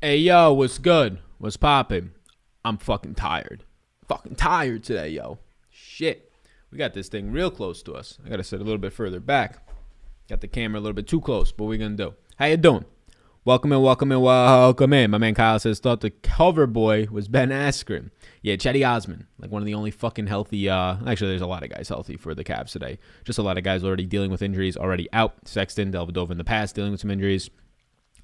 Hey, yo, what's good? What's poppin'? I'm fucking tired. Fucking tired today, yo. Shit. We got this thing real close to us. I gotta sit a little bit further back. Got the camera a little bit too close, but what we gonna do? How you doing? Welcome in, welcome in, welcome in. My man Kyle says, thought the cover boy was Ben Askren. Yeah, Chetty Osman, like one of the only fucking healthy, actually there's a lot of guys healthy for the Cavs today. Just a lot of guys already dealing with injuries, already out. Sexton, Dellavedova in the past, dealing with some injuries.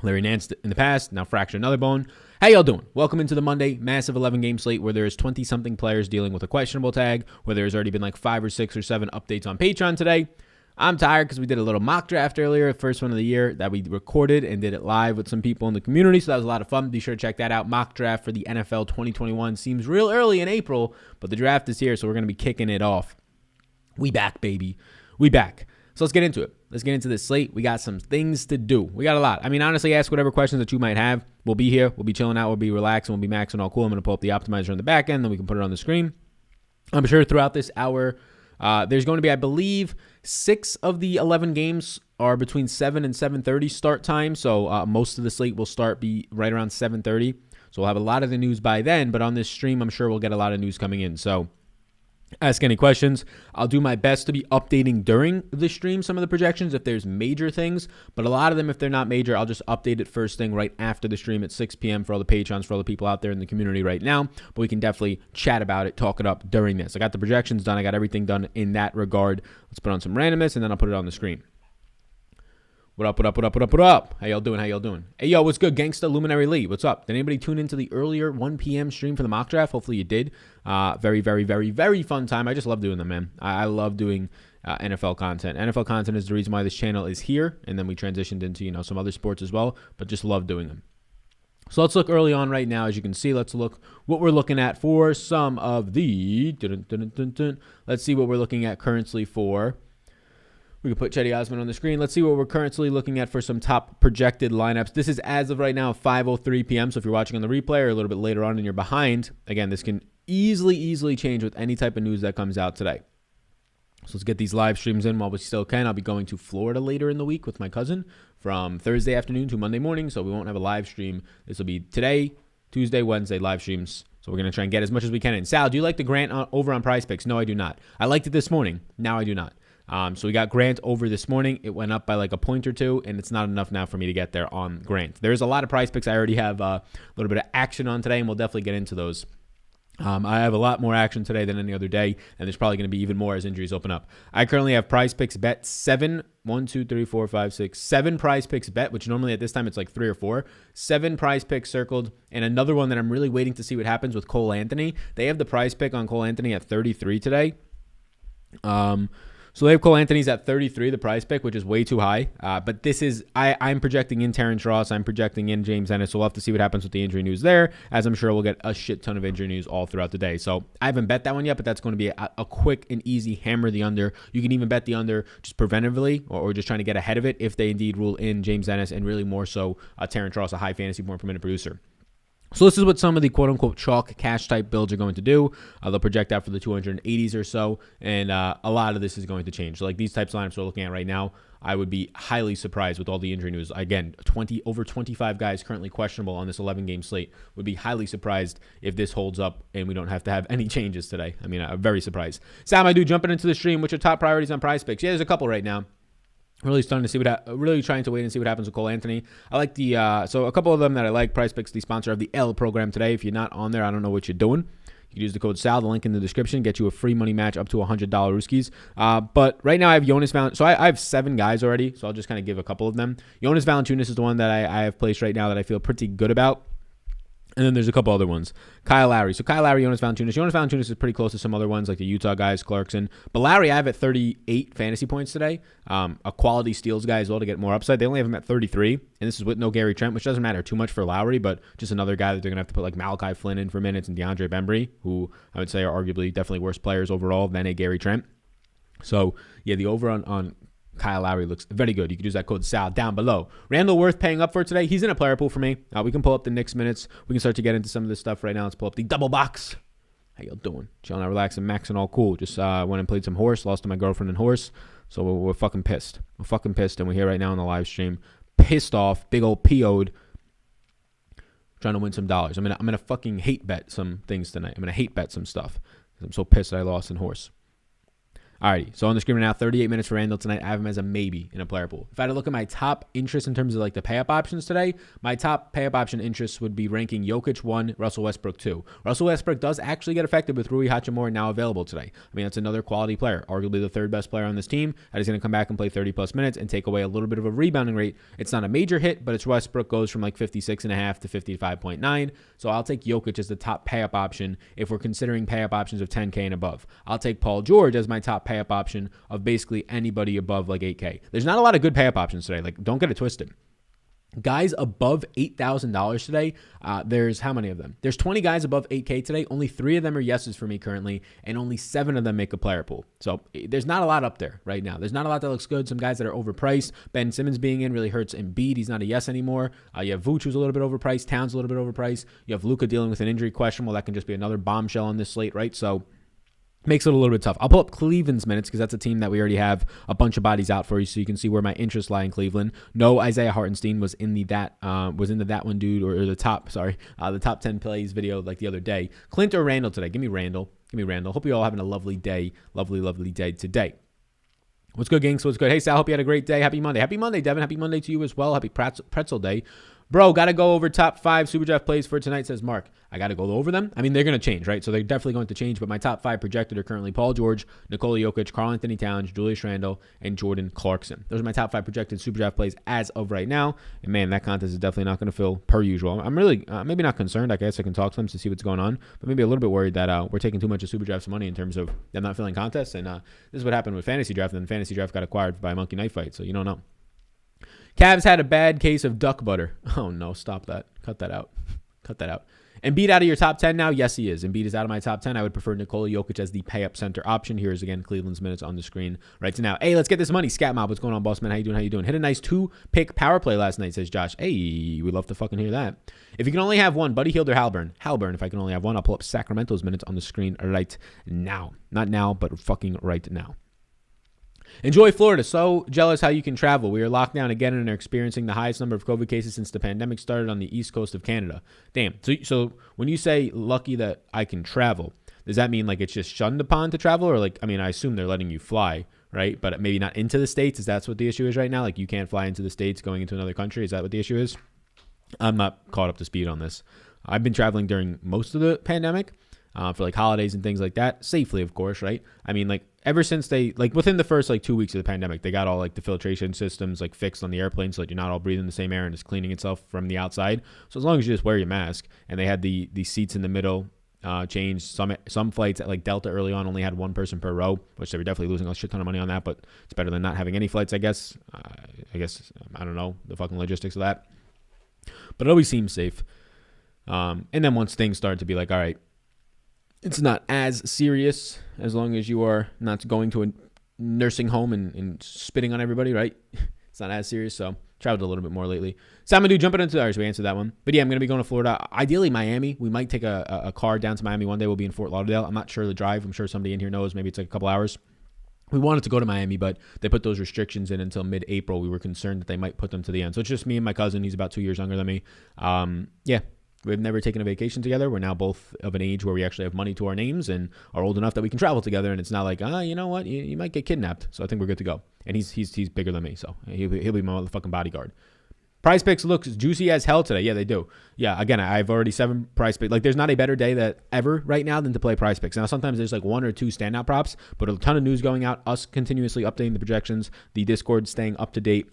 Larry Nance in the past, now fractured another bone. How y'all doing? Welcome into the Monday massive 11-game slate where there is 20-something players dealing with a questionable tag, where there's already been like 5 or 6 or 7 updates on Patreon today. I'm tired because we did a little mock draft earlier, first one of the year that we recorded and did it live with some people in the community, so that was a lot of fun. Be sure to check that out. Mock draft for the NFL 2021 seems real early in April, but the draft is here, so we're going to be kicking it off. We back, baby. We back. So let's get into it. Let's get into this slate. We got some things to do. We got a lot. I mean, honestly, ask whatever questions that you might have. We'll be here. We'll be chilling out. We'll be relaxing. We'll be maxing all cool. I'm going to pull up the optimizer on the back end. Then we can put it on the screen. I'm sure throughout this hour, there's going to be, I believe, 6 of the 11 games are between 7 and 7:30 start time. So most of the slate will be right around 7:30. So we'll have a lot of the news by then. But on this stream, I'm sure we'll get a lot of news coming in. So ask any questions. I'll do my best to be updating during the stream some of the projections if there's major things, but a lot of them, if they're not major, I'll just update it first thing right after the stream at 6 p.m. for all the patrons, for all the people out there in the community right now, but we can definitely chat about it, talk it up during this. I got the projections done. I got everything done in that regard. Let's put on some randomness, and then I'll put it on the screen. What up, what up, what up, what up, what up? How y'all doing? How y'all doing? Hey, yo, what's good? Gangsta Luminary Lee, what's up? Did anybody tune into the earlier 1 p.m. stream for the mock draft? Hopefully you did. Very, very, very, very fun time. I just love doing them, man. I love doing NFL content. NFL content is the reason why this channel is here, and then we transitioned into, some other sports as well, but just love doing them. So let's look early on right now. As you can see, let's look what we're looking at for some of the... Let's see what we're looking at currently for... We can put Chetty Osman on the screen. Let's see what we're currently looking at for some top projected lineups. This is as of right now 5:03 p.m. So if you're watching on the replay or a little bit later on and you're behind, again, this can easily change with any type of news that comes out today. So let's get these live streams in while we still can. I'll be going to Florida later in the week with my cousin from Thursday afternoon to Monday morning. So we won't have a live stream. This will be today, Tuesday, Wednesday live streams. So we're going to try and get as much as we can in. Sal, do you like the Grant over on Prize Picks? No, I do not. I liked it this morning. Now I do not. So we got Grant over this morning. It went up by like a point or two, and it's not enough now for me to get there on Grant. There's a lot of Prize Picks I already have a little bit of action on today, and we'll definitely get into those. I have a lot more action today than any other day, and there's probably going to be even more as injuries open up. I currently have Prize Picks bet 7, 1, 2, 3, 4, 5, 6, 7 Prize Picks bet, which normally at this time it's like 3 or 4. 7 Prize Picks circled, and another one that I'm really waiting to see what happens with Cole Anthony. They have the Prize Pick on Cole Anthony at 33 today. So they have Cole Anthony's at 33, the prize pick, which is way too high. But this is, I'm projecting in Terrence Ross. I'm projecting in James Ennis. So we'll have to see what happens with the injury news there, as I'm sure we'll get a shit ton of injury news all throughout the day. So I haven't bet that one yet, but that's going to be a quick and easy hammer the under. You can even bet the under just preventively or just trying to get ahead of it if they indeed rule in James Ennis and really more so Terrence Ross, a high fantasy point per minute producer. So this is what some of the quote-unquote chalk cash type builds are going to do. They'll project out for the 280s or so, and a lot of this is going to change. So like these types of lineups we're looking at right now, I would be highly surprised with all the injury news. Again, over 25 guys currently questionable on this 11-game slate. Would be highly surprised if this holds up and we don't have to have any changes today. I mean, I'm very surprised. Sam, I do jumping into the stream. What's your top priorities on Prize Picks? Yeah, there's a couple right now. Really starting to see really trying to wait and see what happens with Cole Anthony. I like so a couple of them that I like. Prize Picks, the sponsor of the L program today. If you're not on there, I don't know what you're doing. You can use the code SAL, the link in the description, get you a free money match up to $100 Rooskies. But right now I have Jonas Valanciunas. So I have 7 guys already, so I'll just kind of give a couple of them. Jonas Valanciunas is the one that I have placed right now that I feel pretty good about. And then there's a couple other ones. Kyle Lowry. So Kyle Lowry, Jonas Valanciunas. Jonas Valanciunas is pretty close to some other ones like the Utah guys, Clarkson. But Lowry, I have at 38 fantasy points today. A quality steals guy as well to get more upside. They only have him at 33. And this is with no Gary Trent, which doesn't matter too much for Lowry, but just another guy that they're going to have to put like Malachi Flynn in for minutes and DeAndre Bembry, who I would say are arguably definitely worse players overall than a Gary Trent. So, yeah, the over on Kyle Lowry looks very good. You can use that code SAL down below. Randall Worth paying up for it today. He's in a player pool for me. We can pull up the Knicks minutes. We can start to get into some of this stuff right now. Let's pull up the double box. How y'all doing? Chilling out, relaxing, maxing, all cool. Just went and played some horse. Lost to my girlfriend in horse. So we're fucking pissed. We're fucking pissed. And we're here right now on the live stream. Pissed off. Big old PO'd. trying to win some dollars. I'm gonna fucking hate bet some things tonight. I'm gonna hate bet some stuff because I'm so pissed that I lost in horse. Alrighty, so on the screen right now, 38 minutes for Randall tonight. I have him as a maybe in a player pool. If I had to look at my top interest in terms of like the pay-up options today, my top pay-up option interests would be ranking Jokic 1, Russell Westbrook 2. Russell Westbrook does actually get affected with Rui Hachimura now available today. I mean, that's another quality player, arguably the third best player on this team. That is going to come back and play 30-plus minutes and take away a little bit of a rebounding rate. It's not a major hit, but it's Westbrook goes from like 56.5 to 55.9. So I'll take Jokic as the top pay-up option if we're considering pay-up options of 10K and above. I'll take Paul George as my top pay-up option of basically anybody above like 8K. There's not a lot of good pay-up options today. Like, don't get it twisted. Guys above $8,000 today, there's how many of them? There's 20 guys above 8K today. Only 3 of them are yeses for me currently, and only 7 of them make a player pool. So there's not a lot up there right now. There's not a lot that looks good. Some guys that are overpriced. Ben Simmons being in really hurts Embiid. He's not a yes anymore. You have Vooch, who's a little bit overpriced. Towns a little bit overpriced. You have Luka dealing with an injury question. Well, that can just be another bombshell on this slate, right? So makes it a little bit tough. I'll pull up Cleveland's minutes because that's a team that we already have a bunch of bodies out for you, so you can see where my interests lie in Cleveland. No, Isaiah Hartenstein was in the that one dude or the top 10 plays video like the other day. Clint or Randall today? Give me Randall. Hope you all having a lovely day today. What's good, gangs? What's good? Hey, Sal, hope you had a great day. Happy Monday. Happy Monday, Devin. Happy Monday to you as well. Happy pretzel day. Bro, got to go over top 5 SuperDraft plays for tonight, says Mark. I got to go over them. I mean, they're going to change, right? So they're definitely going to change, but my top 5 projected are currently Paul George, Nikola Jokic, Karl-Anthony Towns, Julius Randle, and Jordan Clarkson. Those are my top 5 projected SuperDraft plays as of right now. And man, that contest is definitely not going to fill per usual. I'm really maybe not concerned. I guess I can talk to them to see what's going on, but maybe a little bit worried that we're taking too much of SuperDraft's money in terms of them not filling contests. And this is what happened with Fantasy Draft, and then Fantasy Draft got acquired by Monkey Knife Fight, so you don't know. Cavs had a bad case of duck butter. Oh, no, stop that. Cut that out. Embiid out of your top 10 now? Yes, he is. Embiid is out of my top 10. I would prefer Nikola Jokic as the pay-up center option. Here is, again, Cleveland's minutes on the screen right now. Hey, let's get this money. Scat Mob, what's going on, boss man? How you doing? Hit a nice 2-pick power play last night, says Josh. Hey, we love to fucking hear that. If you can only have one, Buddy Hield or Halburn, if I can only have one, I'll pull up Sacramento's minutes on the screen right now. Not now, but fucking right now. Enjoy Florida. So jealous how you can travel. We are locked down again and are experiencing the highest number of COVID cases since the pandemic started on the east coast of Canada. Damn. So when you say lucky that I can travel, does that mean like it's just shunned upon to travel? Or like, I mean, I assume they're letting you fly, right? But maybe not into the States. Is that what the issue is right now? Like you can't fly into the States going into another country. Is that what the issue is? I'm not caught up to speed on this. I've been traveling during most of the pandemic for like holidays and things like that. Safely, of course, right? I mean, like ever since they, like within the first like 2 weeks of the pandemic, they got all like the filtration systems like fixed on the airplane so that you're not all breathing the same air and it's cleaning itself from the outside. So as long as you just wear your mask, and they had the seats in the middle changed. Some flights at like Delta early on only had one person per row, which they were definitely losing a shit ton of money on that, but it's better than not having any flights, I guess. I don't know the fucking logistics of that, but it always seems safe. And then once things start to be like, all right, it's not as serious as long as you are not going to a nursing home and spitting on everybody, right? It's not as serious, so traveled a little bit more lately. Samadou, jumping into ours, we answered that one. But yeah, I'm going to be going to Florida. Ideally, Miami. We might take a car down to Miami one day. We'll be in Fort Lauderdale. I'm not sure the drive. I'm sure somebody in here knows. Maybe it's like a couple hours. We wanted to go to Miami, but they put those restrictions in until mid-April. We were concerned that they might put them to the end. So it's just me and my cousin. He's about 2 years younger than me. Yeah. We've never taken a vacation together. We're now both of an age where we actually have money to our names and are old enough that we can travel together. And it's not like, you know what, you might get kidnapped. So I think we're good to go. And he's bigger than me, so he'll be my motherfucking bodyguard. Prize Picks looks juicy as hell today. Yeah, they do. Yeah, again, I've already 7 Prize Picks. Like, there's not a better day that ever right now than to play Prize Picks. Now, sometimes there's like 1 or 2 standout props, but a ton of news going out, us continuously updating the projections, the Discord staying up to date.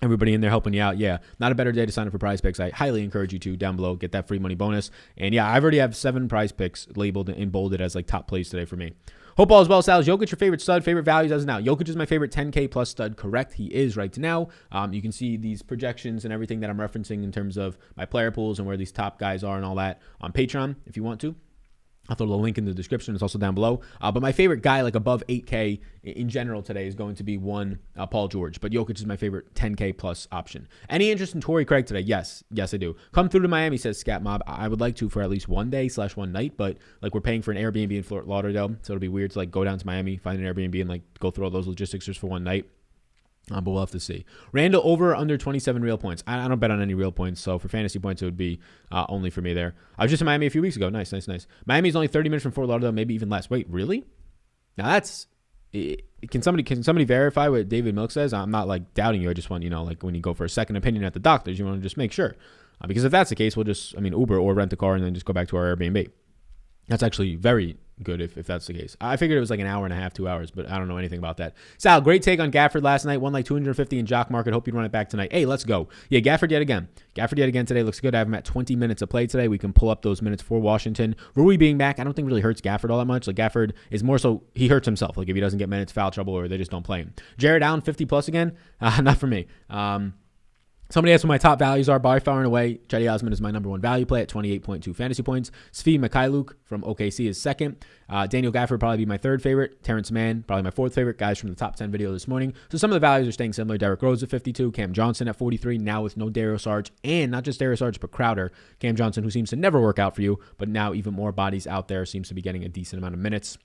Everybody in there helping you out. Yeah, not a better day to sign up for Prize Picks. I highly encourage you to down below. Get that free money bonus. And yeah, I've already have 7 Prize Picks labeled and bolded as like top plays today for me. Hope all is well, Sal. Is Jokic your favorite stud? Favorite values as of now? Jokic is my favorite 10K plus stud. Correct. He is right now. You can see these projections and everything that I'm referencing in terms of my player pools and where these top guys are and all that on Patreon if you want to. I'll throw the link in the description. It's also down below. But my favorite guy, like above 8K in general today, is going to be Paul George. But Jokic is my favorite 10K plus option. Any interest in Torrey Craig today? Yes, I do. Come through to Miami, says Scat Mob. I would like to for at least one day / one night. But like we're paying for an Airbnb in Fort Lauderdale, so it'll be weird to like go down to Miami, find an Airbnb, and like go through all those logistics just for one night. But we'll have to see. Randall over or under 27 real points. I don't bet on any real points, so for fantasy points, it would be only for me there. I was just in Miami a few weeks ago. Nice. Miami's only 30 minutes from Fort Lauderdale, maybe even less. Wait, really? Now that's... Can somebody verify what David Milk says? I'm not like doubting you. I just want, like when you go for a second opinion at the doctors, you want to just make sure. Because if that's the case, we'll just, Uber or rent a car and then just go back to our Airbnb. That's actually very good if that's the case. I figured it was like an hour and a half, 2 hours, but I don't know anything about that. Sal, great take on Gafford last night. Won like 250 in Jock Market. Hope you run it back tonight. Hey, let's go. Yeah, Gafford yet again. Today looks good. I have him at 20 minutes of play today. We can pull up those minutes for Washington. Rui being back, I don't think really hurts Gafford all that much. Like Gafford is more so he hurts himself. Like if he doesn't get minutes, foul trouble, or they just don't play him. Jared Allen 50 plus again. Not for me. Somebody asked what my top values are. By far and away, Chetty Osman is my number one value play at 28.2 fantasy points. Svi Mikhailuk from OKC is second. Daniel Gafford would probably be my third favorite. Terrence Mann, probably my fourth favorite. Guys from the top 10 video this morning. So some of the values are staying similar. Derrick Rose at 52. Cam Johnson at 43. Now with no Dario Saric. And not just Dario Saric, but Crowder. Cam Johnson, who seems to never work out for you. But now even more bodies out there. Seems to be getting a decent amount of minutes.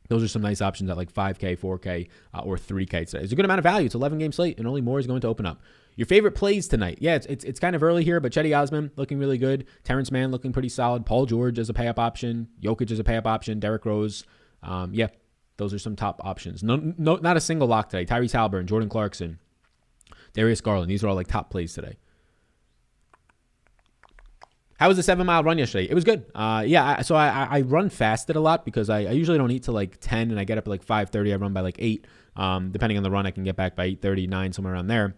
Those are some nice options at like 5K, 4K, or 3K today. It's a good amount of value. It's 11-game slate, and only more is going to open up. Your favorite plays tonight? Yeah, it's kind of early here, but Chetty Osman looking really good. Terrence Mann looking pretty solid. Paul George as a pay-up option. Jokic as a pay-up option. Derrick Rose. Yeah, those are some top options. No, not a single lock today. Tyrese Halliburton, Jordan Clarkson, Darius Garland. These are all like top plays today. How was the 7-mile run yesterday? It was good. So I run fasted a lot because I usually don't eat till like 10 and I get up at like 5:30. I run by like 8. Depending on the run, I can get back by 8:30, 9, somewhere around there.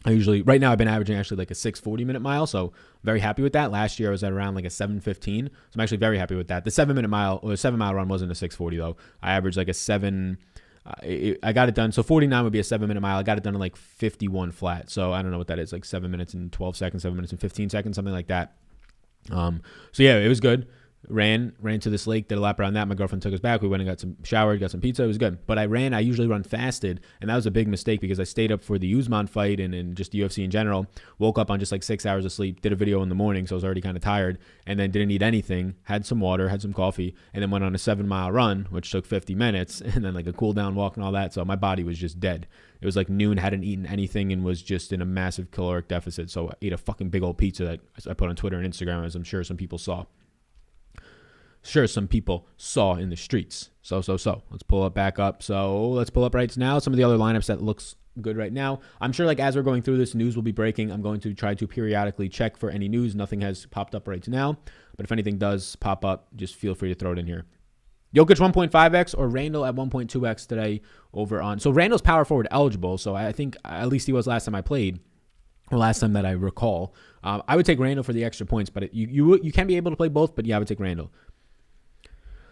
Right now I've been averaging actually like a 6:40-minute mile, so very happy with that. Last year I was at around like a 7:15, so I'm actually very happy with that. The 7-mile run wasn't a 6:40 though. I averaged like a 7. I got it done. So 49 would be a 7-minute mile. I got it done in like 51 flat. So I don't know what that is, like 7 minutes and 12 seconds, 7 minutes and 15 seconds, something like that. So yeah, it was good. Ran to this lake, did a lap around that. My girlfriend took us back. We went and showered, got some pizza. It was good. But I usually run fasted, and that was a big mistake because I stayed up for the Usman fight and just UFC in general. Woke up on just like 6 hours of sleep, did a video in the morning, so I was already kind of tired, and then didn't eat anything, had some water, had some coffee, and then went on a 7-mile run, which took 50 minutes, and then like a cool down walk and all that. So my body was just dead. It was like noon, hadn't eaten anything, and was just in a massive caloric deficit. So I ate a fucking big old pizza that I put on Twitter and Instagram, as I'm sure some people saw. In the streets. So. Let's pull it back up. So let's pull up right now some of the other lineups that looks good right now. I'm sure like as we're going through this, news will be breaking. I'm going to try to periodically check for any news. Nothing has popped up right now. But if anything does pop up, just feel free to throw it in here. Jokic 1.5x or Randall at 1.2x today over on. So Randall's power forward eligible. So I think at least he was last time I played. Or last time that I recall. I would take Randall for the extra points. But you can be able to play both. But yeah, I would take Randall.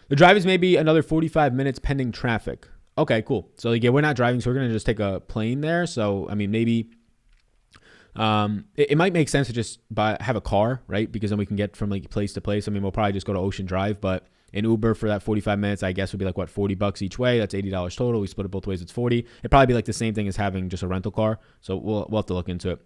The drive is maybe another 45 minutes pending traffic. Okay, cool. So like, yeah, we're not driving, so we're going to just take a plane there. So, maybe it might make sense to just have a car, right? Because then we can get from like place to place. We'll probably just go to Ocean Drive, but an Uber for that 45 minutes, I guess would be like, what, $40 each way? That's $80 total. We split it both ways. It's 40. It'd probably be like the same thing as having just a rental car. So we'll have to look into it.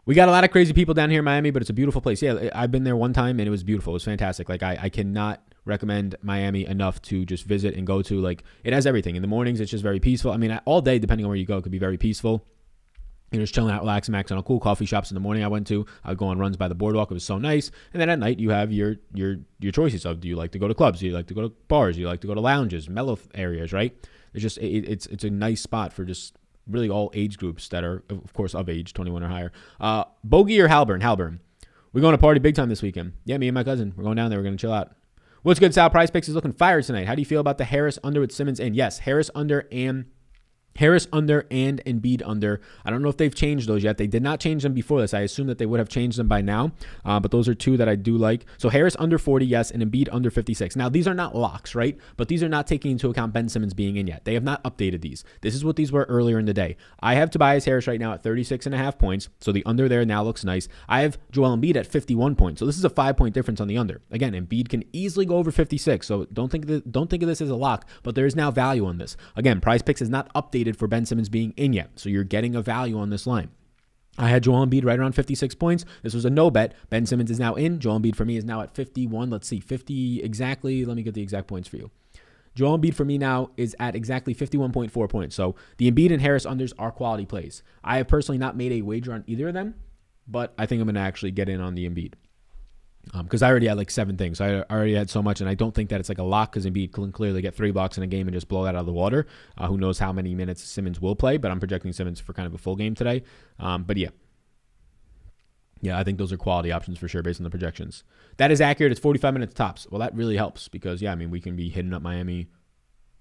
We got a lot of crazy people down here in Miami, but it's a beautiful place. Yeah, I've been there one time, and it was beautiful. It was fantastic. Like, I cannot recommend Miami enough to just visit and go to. Like, it has everything. In the mornings, it's just very peaceful. All day, depending on where you go, it could be very peaceful. You're just chilling out, relaxing, maxing on cool coffee shops. In the morning I went to, I would go on runs by the boardwalk. It was so nice. And then at night, you have your choices of, do you like to go to clubs? Do you like to go to bars? Do you like to go to lounges, mellow areas, right? It's just, it's a nice spot for just really all age groups that are, of course, of age, 21 or higher. Bogey or Halburn? We're going to party big time this weekend. Yeah, me and my cousin. We're going down there. We're going to chill out. What's good, Sal? Prize Picks is looking fire tonight. How do you feel about the Harris under with Simmons in? Yes, Harris under and Embiid under. I don't know if they've changed those yet. They did not change them before this. I assume that they would have changed them by now. But those are two that I do like. So Harris under 40, yes, and Embiid under 56. Now, these are not locks, right? But these are not taking into account Ben Simmons being in yet. They have not updated these. This is what these were earlier in the day. I have Tobias Harris right now at 36.5 points. So the under there now looks nice. I have Joel Embiid at 51 points. So this is a 5-point difference on the under. Again, Embiid can easily go over 56. So don't think of this as a lock, but there is now value on this. Again, Prize Picks is not updated for Ben Simmons being in yet. So you're getting a value on this line. I had Joel Embiid right around 56 points. This was a no bet. Ben Simmons is now in. Joel Embiid for me is now at 51. Let's see, 50 exactly. Let me get the exact points for you. Joel Embiid for me now is at exactly 51.4 points. So the Embiid and Harris unders are quality plays. I have personally not made a wager on either of them, but I think I'm going to actually get in on the Embiid. Because I already had like 7 things. I already had so much, and I don't think that it's like a lock because Embiid can clearly get 3 blocks in a game and just blow that out of the water. Who knows how many minutes Simmons will play, but I'm projecting Simmons for kind of a full game today. But yeah. Yeah, I think those are quality options for sure based on the projections. That is accurate. It's 45 minutes tops. Well, that really helps because, yeah, I mean, we can be hitting up Miami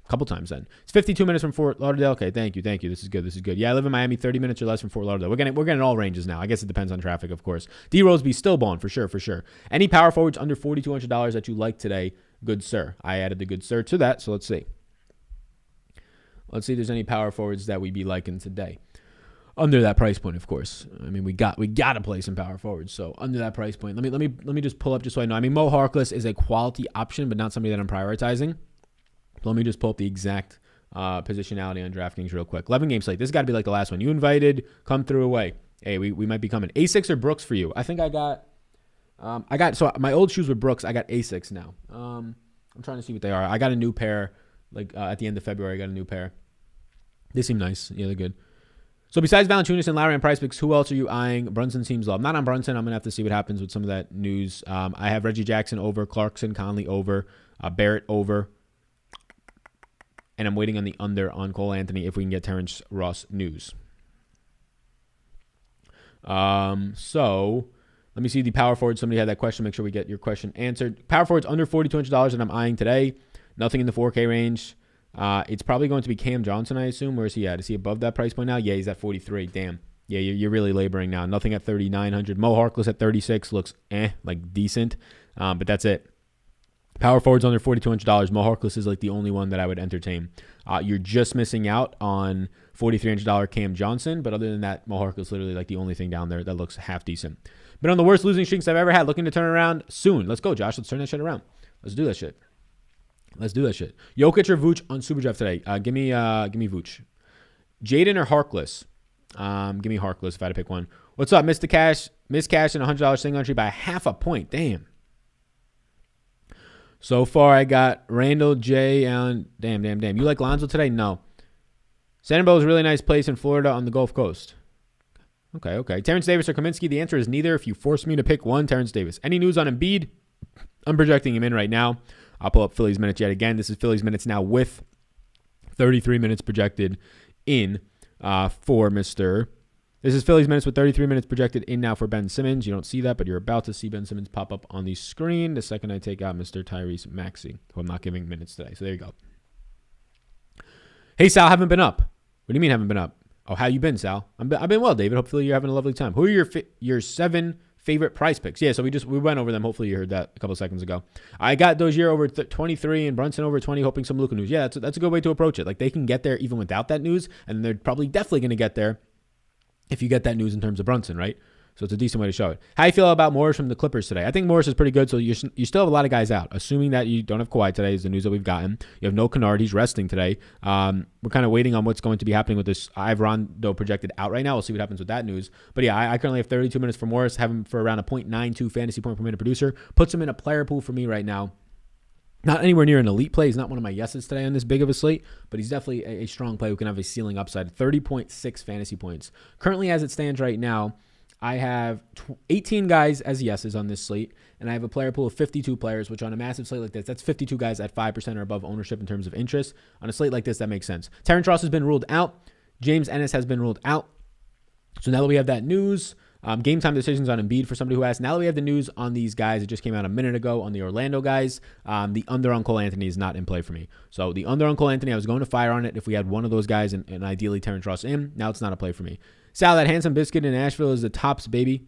a couple times then. It's 52 minutes from Fort Lauderdale. Okay, thank you. This is good. Yeah, I live in Miami, 30 minutes or less from Fort Lauderdale. We're getting all ranges now. I guess it depends on traffic, of course. D. Roseby still balling for sure. Any power forwards under $4,200 that you like today, good sir. I added the good sir to that, so let's see. Let's see if there's any power forwards that we be liking today. Under that price point, of course. I mean, we got to play some power forwards. So under that price point, let me just pull up just so I know. I mean, Mo Harkless is a quality option, but not somebody that I'm prioritizing. So let me just pull up the exact positionality on DraftKings real quick. 11 game slate. This has got to be like the last one. You invited, come through away. Hey, we might be coming. A6 or Brooks for you. I think I got so my old shoes were Brooks. I got A6 now. I'm trying to see what they are. I got a new pair at the end of February. I got a new pair. They seem nice. Yeah, they're good. So besides Valanciunas and Lowry and Price Picks, who else are you eyeing? Brunson seems low. I'm not on Brunson. I'm going to have to see what happens with some of that news. I have Reggie Jackson over, Clarkson, Conley over, Barrett over. And I'm waiting on the under on Cole Anthony if we can get Terrence Ross news. So let me see the power forward. Somebody had that question. Make sure we get your question answered. Power forwards under $4,200 that I'm eyeing today. Nothing in the 4K range. It's probably going to be Cam Johnson, I assume. Where is he at? Is he above that price point now? Yeah, he's at 43. Damn. Yeah, you're really laboring now. Nothing at 3,900. Mo Harkless at 36 looks like decent, but that's it. Power forwards under $4,200. Mo Harkless is like the only one that I would entertain. You're just missing out on $4,300 Cam Johnson, but other than that, Mo Harkless is literally like the only thing down there that looks half decent. Been on the worst losing streaks I've ever had. Looking to turn around soon. Let's go, Josh. Let's turn that shit around. Let's do that shit. Jokic or Vooch on SuperDraft today? Give me Vooch. Jaden or Harkless? Give me Harkless if I had to pick one. What's up, Mr. Cash? Miss Cash and $100 single entry by half a point. Damn. So far, I got Randall, J, and damn. You like Lonzo today? No. Sanibel is a really nice place in Florida on the Gulf Coast. Okay. Terrence Davis or Kaminsky? The answer is neither. If you force me to pick one, Terrence Davis. Any news on Embiid? I'm projecting him in right now. I'll pull up Philly's minutes yet again. This is Philly's minutes now with 33 minutes projected in for Mr. This is Philly's minutes with 33 minutes projected in now for Ben Simmons. You don't see that, but you're about to see Ben Simmons pop up on the screen the second I take out Mr. Tyrese Maxey, who I'm not giving minutes today. So there you go. Hey, Sal, haven't been up. What do you mean haven't been up? Oh, how you been, Sal? I've been well, David. Hopefully you're having a lovely time. Who are your 7 favorite price picks? Yeah, so we went over them. Hopefully you heard that a couple seconds ago. I got Dozier over 23 and Brunson over 20, hoping some Luka news. Yeah, that's a good way to approach it. Like they can get there even without that news, and they're definitely going to get there if you get that news in terms of Brunson, right? So it's a decent way to show it. How you feel about Morris from the Clippers today? I think Morris is pretty good, so you still have a lot of guys out. Assuming that you don't have Kawhi today is the news that we've gotten. You have no Kennard. He's resting today. We're kind of waiting on what's going to be happening with this. I have Rondo projected out right now. We'll see what happens with that news. But yeah, I currently have 32 minutes for Morris, have him for around a 0.92 fantasy point per minute producer. Puts him in a player pool for me right now. Not anywhere near an elite play. He's not one of my yeses today on this big of a slate, but he's definitely a strong play who can have a ceiling upside. 30.6 fantasy points. Currently, as it stands right now, I have 18 guys as yeses on this slate, and I have a player pool of 52 players, which on a massive slate like this, that's 52 guys at 5% or above ownership in terms of interest. On a slate like this, that makes sense. Terrence Ross has been ruled out. James Ennis has been ruled out. So now that we have that news, game time decisions on Embiid for somebody who asked. Now that we have the news on these guys, it just came out a minute ago on the Orlando guys. The under on Cole Anthony is not in play for me. So the under on Cole Anthony, I was going to fire on it if we had one of those guys and ideally Terrence Ross in. Now it's not a play for me. Sal, that Handsome Biscuit in Asheville is the tops, baby.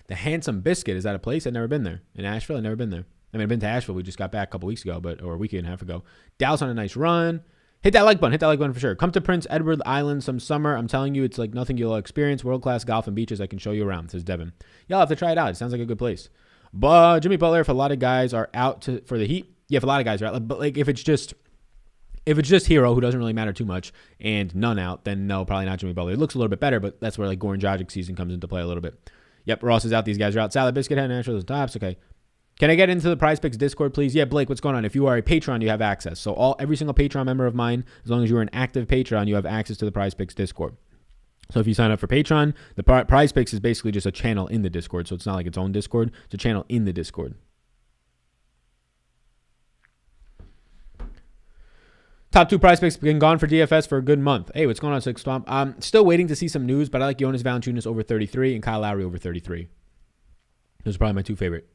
The Handsome Biscuit, is that a place? I've never been there. In Asheville, I've never been there. I mean, I've been to Asheville. We just got back a couple weeks ago, or a week and a half ago. Dallas on a nice run. Hit that like button for sure. Come to Prince Edward Island some summer. I'm telling you, it's like nothing you'll experience. World-class golf and beaches. I can show you around, says Devin. Yeah, I'll have to try it out. It sounds like a good place. But Jimmy Butler, if a lot of guys are out for the Heat, yeah, if a lot of guys are out, but like if it's just Hero, who doesn't really matter too much, and none out, then no, probably not Jimmy Butler. It looks a little bit better, but that's where like Goran Dragic season comes into play a little bit. Yep, Ross is out. These guys are out. Salad Biscuit Head, Nationals, tops. Okay. Can I get into the Prize Picks Discord, please? Yeah, Blake, what's going on? If you are a Patreon, you have access. So every single Patreon member of mine, as long as you're an active Patreon, you have access to the Prize Picks Discord. So if you sign up for Patreon, the Prize Picks is basically just a channel in the Discord. So it's not like its own Discord. It's a channel in the Discord. Top 2 Prize Picks been gone for DFS for a good month. Hey, what's going on, Six Swamp? I'm still waiting to see some news, but I like Jonas Valanciunas over 33 and Kyle Lowry over 33. Those are probably my 2 favorite.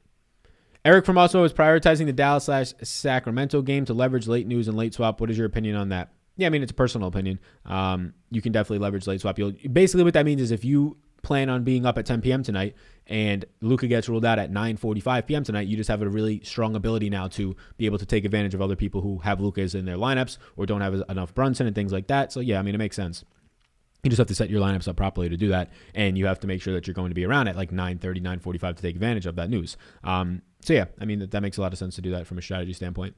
Eric from also is prioritizing the Dallas/Sacramento game to leverage late news and late swap. What is your opinion on that? Yeah, I mean, it's a personal opinion. You can definitely leverage late swap. Basically what that means is if you plan on being up at 10 p.m. tonight and Luka gets ruled out at 9:45 p.m. tonight, you just have a really strong ability now to be able to take advantage of other people who have Lukas in their lineups or don't have enough Brunson and things like that. So, yeah, I mean, it makes sense. You just have to set your lineups up properly to do that, and you have to make sure that you're going to be around at like 9:30, 9:45 to take advantage of that news. So, yeah, I mean, that makes a lot of sense to do that from a strategy standpoint.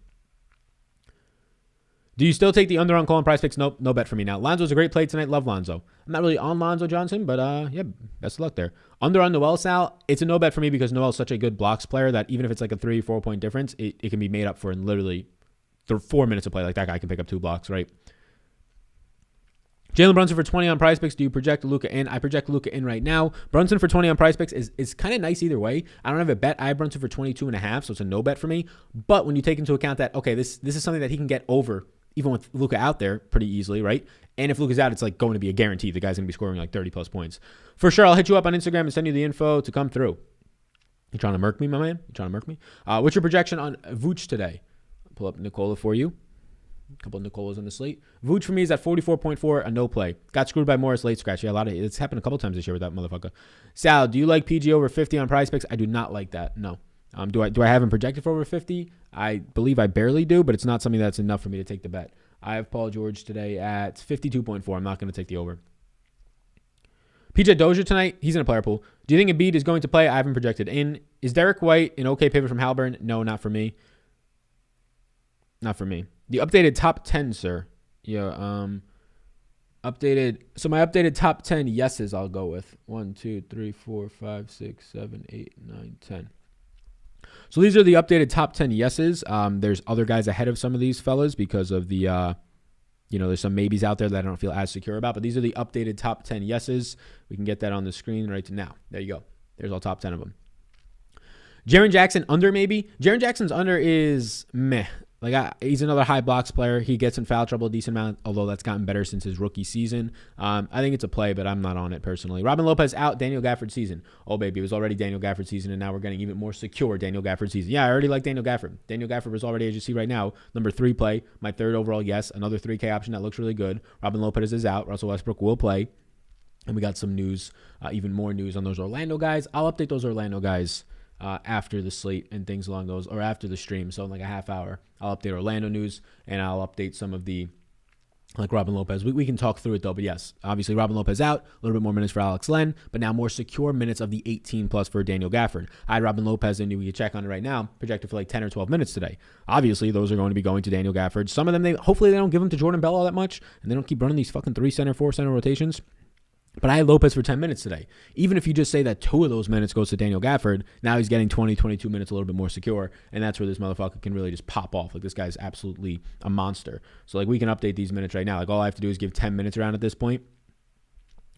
Do you still take the under on Colin Prize Picks? Nope, no bet for me now. Lonzo's a great play tonight. Love Lonzo. I'm not really on Lonzo Johnson, but yeah, best of luck there. Under on Noel Sal, it's a no bet for me because Noel's such a good blocks player that even if it's like a 3-4 point difference, it can be made up for in literally 4 minutes of play. Like that guy can pick up 2 blocks, right? Jalen Brunson for 20 on Prize Picks. Do you project Luka in? I project Luka in right now. Brunson for 20 on Prize Picks is kind of nice either way. I don't have a bet. I have Brunson for 22.5, so it's a no bet for me. But when you take into account that, okay, this is something that he can get over even with Luka out there pretty easily, right? And if Luka's out, it's like going to be a guarantee. The guy's going to be scoring like 30-plus points. For sure, I'll hit you up on Instagram and send you the info to come through. You trying to murk me, my man? You trying to murk me? What's your projection on Vooch today? I'll pull up Nicola for you. A couple of Nicolas on the slate. Vooch for me is at 44.4, a no play. Got screwed by Morris late scratch. Yeah, it's happened a couple times this year with that motherfucker. Sal, do you like PG over 50 on Prize Picks? I do not like that. No. Do I have him projected for over 50? I believe I barely do, but it's not something that's enough for me to take the bet. I have Paul George today at 52.4. I'm not going to take the over. PJ Dozier tonight, he's in a player pool. Do you think Embiid is going to play? I haven't projected in. Is Derek White an okay pivot from Halliburton? No, not for me. Not for me. The updated top 10, sir. Yeah, updated. So my updated top 10 yeses I'll go with. 1, 2, 3, 4, 5, 6, 7, 8, 9, 10. So these are the updated top 10 yeses. There's other guys ahead of some of these fellas because of the, there's some maybes out there that I don't feel as secure about. But these are the updated top 10 yeses. We can get that on the screen right now. There you go. There's all top 10 of them. Jaren Jackson under maybe. Jaren Jackson's under is meh. He's another high blocks player. He gets in foul trouble a decent amount, although that's gotten better since his rookie season. I think it's a play, but I'm not on it personally. Robin Lopez out, Daniel Gafford season. Oh, baby, it was already Daniel Gafford season, and now we're getting even more secure Daniel Gafford season. Yeah, I already like Daniel Gafford. Daniel Gafford was already, as you see right now, number 3 play. My 3rd overall, yes. Another 3K option that looks really good. Robin Lopez is out. Russell Westbrook will play. And we got some news, even more news on those Orlando guys. I'll update those Orlando guys after the slate and things along those, or after the stream. So in like a half hour, I'll update Orlando news and I'll update some of the, like Robin Lopez. We can talk through it though, but yes, obviously Robin Lopez out, a little bit more minutes for Alex Len, but now more secure minutes of the 18 plus for Daniel Gafford. I had Robin Lopez and we can check on it right now, projected for like 10 or 12 minutes today. Obviously those are going to be going to Daniel Gafford. Some of them, hopefully they don't give them to Jordan Bell all that much and they don't keep running these fucking 3 center, 4 center rotations. But I had Lopez for 10 minutes today. Even if you just say that 2 of those minutes goes to Daniel Gafford, now he's getting 20, 22 minutes a little bit more secure, and that's where this motherfucker can really just pop off. Like, this guy's absolutely a monster. So, like, we can update these minutes right now. Like, all I have to do is give 10 minutes around at this point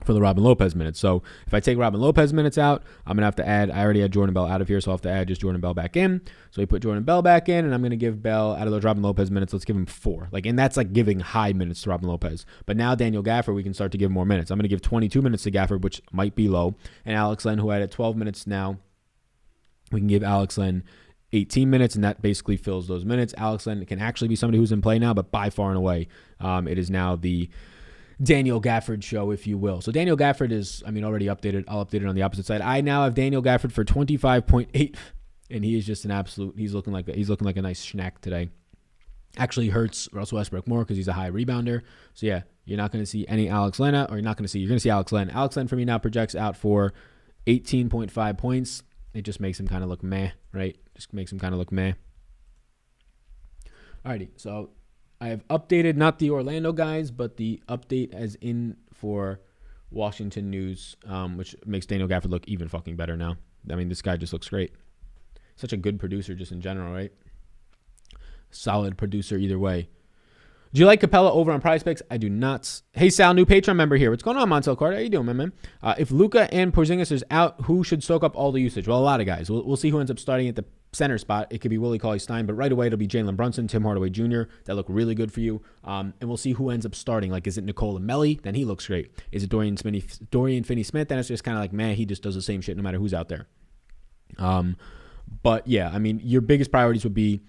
for the Robin Lopez minutes. So if I take Robin Lopez minutes out, I'm going to have to add, I already had Jordan Bell out of here, so I'll have to add just Jordan Bell back in. So we put Jordan Bell back in, and I'm going to give Bell, out of those Robin Lopez minutes, let's give him 4. And that's like giving high minutes to Robin Lopez. But now Daniel Gafford, we can start to give more minutes. I'm going to give 22 minutes to Gafford, which might be low. And Alex Len, who had at 12 minutes now, we can give Alex Len 18 minutes, and that basically fills those minutes. Alex Len can actually be somebody who's in play now, but by far and away, it is now the Daniel Gafford show, if you will. So Daniel Gafford is, already updated. I'll update it on the opposite side. I now have Daniel Gafford for 25.8, and he is just an absolute, he's looking like a nice snack today. Actually hurts Russell Westbrook more because he's a high rebounder. So yeah, you're not going to see any Alex Len, you're going to see Alex Len. Alex Len for me now projects out for 18.5 points. It just makes him kind of look meh, right? Just makes him kind of look meh. Alrighty, so I have updated not the Orlando guys, but the update as in for Washington news, which makes Daniel Gafford look even fucking better now. This guy just looks great. such a good producer just in general, right? Solid producer either way. Do you like Capella over on Prize Picks? I do not. Hey, Sal, new Patreon member here. What's going on, Montel Carter? How you doing, my man? If Luka and Porzingis is out, who should soak up all the usage? Well, a lot of guys. We'll see who ends up starting at the center spot. It could be Willie Cauley-Stein, but right away it'll be Jalen Brunson, Tim Hardaway Jr. That look really good for you. And we'll see who ends up starting. Like, is it Nikola Melli? Then he looks great. Is it Dorian Finney-Smith? Then it's just kind of like, man, he just does the same shit no matter who's out there. But yeah, I mean, your biggest priorities would be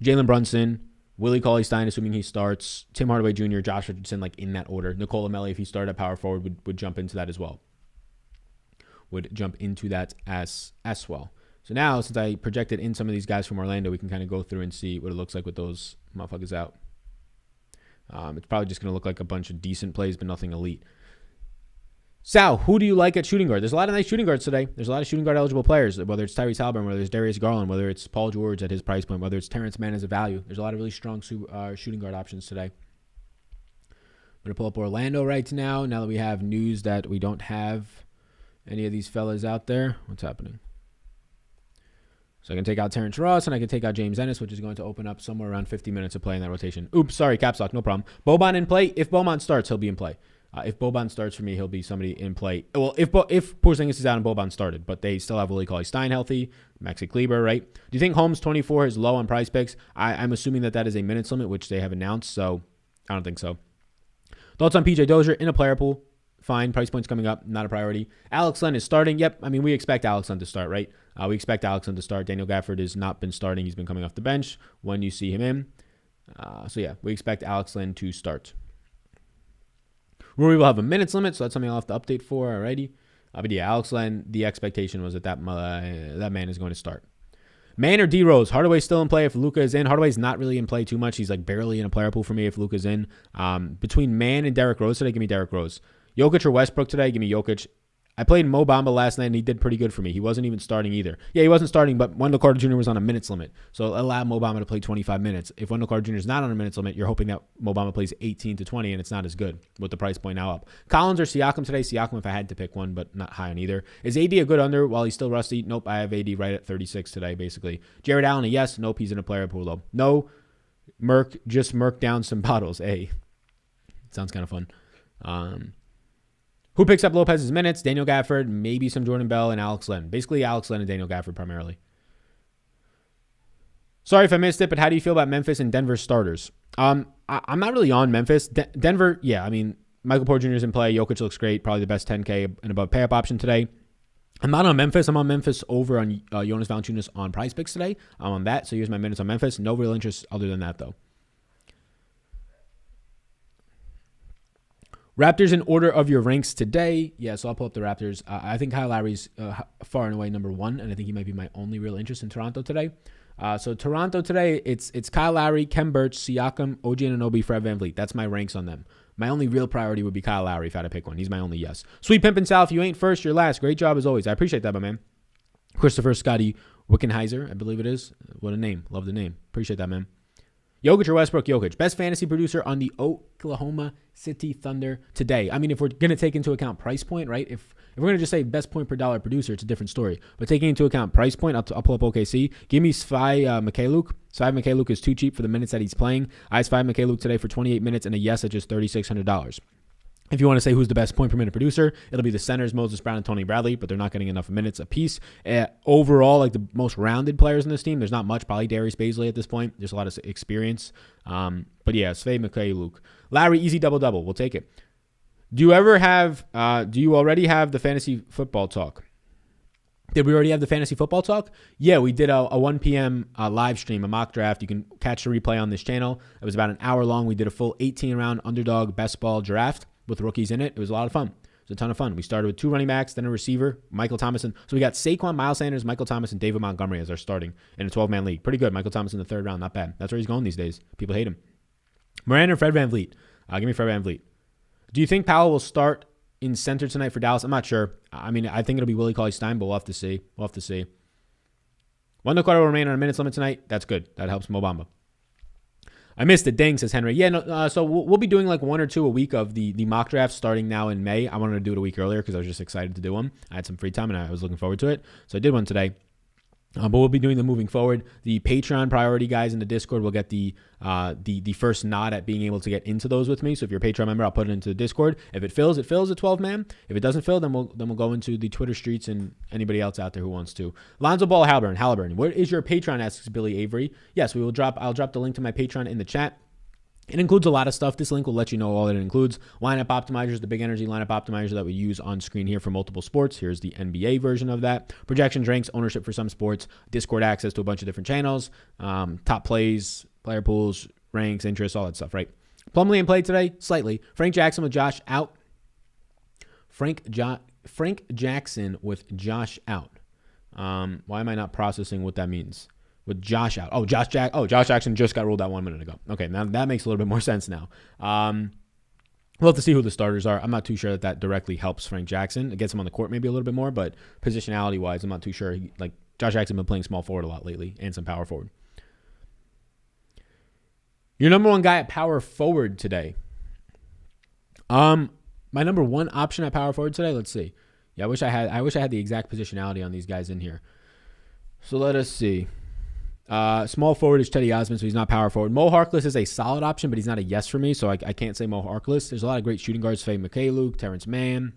Jalen Brunson, Willie Cauley-Stein, assuming he starts, Tim Hardaway Jr., Josh Richardson, like in that order. Nikola Melli, if he started at power forward, would jump into that as well. So now, since I projected in some of these guys from Orlando, we can kind of go through and see what it looks like with those motherfuckers out. It's probably just going to look like a bunch of decent plays, but nothing elite. Sal, who do you like at shooting guard? There's a lot of nice shooting guards today. There's a lot of shooting guard eligible players, whether it's Tyrese Halliburton, whether it's Darius Garland, whether it's Paul George at his price point, whether it's Terrence Mann as a value. There's a lot of really strong shooting guard options today. I'm going to pull up Orlando right now that we have news that we don't have any of these fellas out there. What's happening? So I can take out Terrence Ross and I can take out James Ennis, which is going to open up somewhere around 50 minutes of play in that rotation. Oops, sorry, caps lock, no problem. Boban in play. If Boban starts, he'll be in play. If Boban starts for me, he'll be somebody in play. Well, if Porzingis is out and Boban started, but they still have Willie Cauley-Stein healthy, Maxi Kleber, right? Do you think Holmes 24 is low on Prize Picks? I'm assuming that is a minutes limit, which they have announced, so I don't think so. Thoughts on PJ Dozier in a player pool? Fine. Price points coming up, not a priority. Alex Len is starting. Yep. I mean, we expect Alex Len to start, right? We expect Alex Len to start. Daniel Gafford has not been starting. He's been coming off the bench when you see him in. So yeah, we expect Alex Len to start. Rory will have a minutes limit, so that's something I'll have to update for. Alrighty. But yeah, Alex Len, the expectation was that man is going to start. Man or D Rose? Hardaway's still in play if Luka is in. Hardaway's not really in play too much. He's like barely in a player pool for me if Luka's in. Between Man and Derrick Rose today, give me Derrick Rose. Jokic or Westbrook today, give me Jokic. I played Mo Bamba last night, and he did pretty good for me. He wasn't even starting either. Yeah, he wasn't starting, but Wendell Carter Jr. was on a minutes limit. So allow Mo Bamba to play 25 minutes. If Wendell Carter Jr. is not on a minutes limit, you're hoping that Mo Bamba plays 18 to 20, and it's not as good with the price point now up. Collins or Siakam today? Siakam if I had to pick one, but not high on either. Is AD a good under while he's still rusty? Nope, I have AD right at 36 today, basically. Jared Allen, a yes. Nope, he's in a player pool, though. No, just Merc down some bottles. Hey, sounds kind of fun. Who picks up Lopez's minutes? Daniel Gafford, maybe some Jordan Bell, and Alex Len. Basically, Alex Len and Daniel Gafford primarily. Sorry if I missed it, but how do you feel about Memphis and Denver starters? I'm not really on Memphis. Denver, yeah, I mean, Michael Porter Jr. is in play. Jokic looks great. Probably the best 10K and above pay-up option today. I'm not on Memphis. I'm on Memphis over on Jonas Valanciunas on Prize Picks today. I'm on that, so here's my minutes on Memphis. No real interest other than that, though. Raptors in order of your ranks today. Yeah, so I'll pull up the Raptors. I think Kyle Lowry's far and away number one, and I think he might be my only real interest in Toronto today. So Toronto today, it's Kyle Lowry, Kem Birch, Siakam, OG Anunoby, Fred VanVleet. That's my ranks on them. My only real priority would be Kyle Lowry if I had to pick one. He's my only yes. Sweet Pimpin' Sal, if you ain't first, you're last. Great job as always. I appreciate that, my man. Christopher Scotty Wickenheiser, I believe it is. What a name. Love the name. Appreciate that, man. Jokic or Westbrook? Jokic. Best fantasy producer on the Oklahoma City Thunder today. I mean, if we're going to take into account price point, right? If we're going to just say best point per dollar producer, it's a different story. But taking into account price point, I'll pull up OKC. Give me Svai Mikhailuk. Svai Mikhailuk is too cheap for the minutes that he's playing. I Svai Mikhailuk today for 28 minutes and a yes at just $3,600. If you want to say who's the best point per minute producer, it'll be the centers, Moses Brown and Tony Bradley, but they're not getting enough minutes apiece. Overall, like the most rounded players in this team, there's not much. Probably Darius Baisley at this point. There's a lot of experience. But yeah, Svay Mikhailuk. Larry, easy double-double. We'll take it. Do you already have the fantasy football talk? Did we already have the fantasy football talk? Yeah, we did a 1 p.m. Live stream, a mock draft. You can catch the replay on this channel. It was about an hour long. We did a full 18-round underdog best ball draft with rookies in it. It was a lot of fun. It was a ton of fun. We started with 2 running backs, then a receiver, Michael Thomason. So we got Saquon, Miles Sanders, Michael Thomas, and David Montgomery as our starting in a 12-man league. Pretty good. Michael Thomas in the 3rd round. Not bad. That's where he's going these days. People hate him. Moran or Fred VanVleet? Give me Fred VanVleet. Do you think Powell will start in center tonight for Dallas? I'm not sure. I mean, I think it'll be Willie Cauley-Stein, but we'll have to see. Wendell Carter will remain on a minutes limit tonight. That's good. That helps Mo Bamba. I missed it. Dang, says Henry. Yeah, no, so we'll be doing like 1 or 2 a week of the mock drafts starting now in May. I wanted to do it a week earlier because I was just excited to do one. I had some free time and I was looking forward to it. So I did one today. But we'll be doing them moving forward. The Patreon priority guys in the Discord will get the first nod at being able to get into those with me. So if you're a Patreon member, I'll put it into the Discord. If it fills, it fills at 12 man. If it doesn't fill, then we'll go into the Twitter streets and anybody else out there who wants to. Lonzo Ball Halliburton. What is your Patreon? Asks Billy Avery. Yes, I'll drop the link to my Patreon in the chat. It includes a lot of stuff. This link will let you know all that it includes. Lineup optimizers, the big energy lineup optimizer that we use on screen here for multiple sports. Here's the NBA version of that. Projections, ranks, ownership for some sports, Discord access to a bunch of different channels, top plays, player pools, ranks, interests, all that stuff, right? Plumley in play today, slightly. Frank Jackson with Josh out. Frank Jackson with Josh out. Why am I not processing what that means? With Josh out. Josh Jackson just got ruled out 1 minute ago. Okay, now that makes a little bit more sense now. We'll have to see who the starters are. I'm not too sure that directly helps Frank Jackson. It gets him on the court maybe a little bit more, but positionality-wise, I'm not too sure. Josh Jackson been playing small forward a lot lately and some power forward. Your number one guy at power forward today. My number one option at power forward today, let's see. Yeah, I wish I had the exact positionality on these guys in here. So let us see. Small forward is Teddy Osmond, so he's not power forward. Mo Harkless is a solid option, but he's not a yes for me, so I can't say Mo Harkless. There's a lot of great shooting guards, Faye McKay-Luke, Terrence Mann.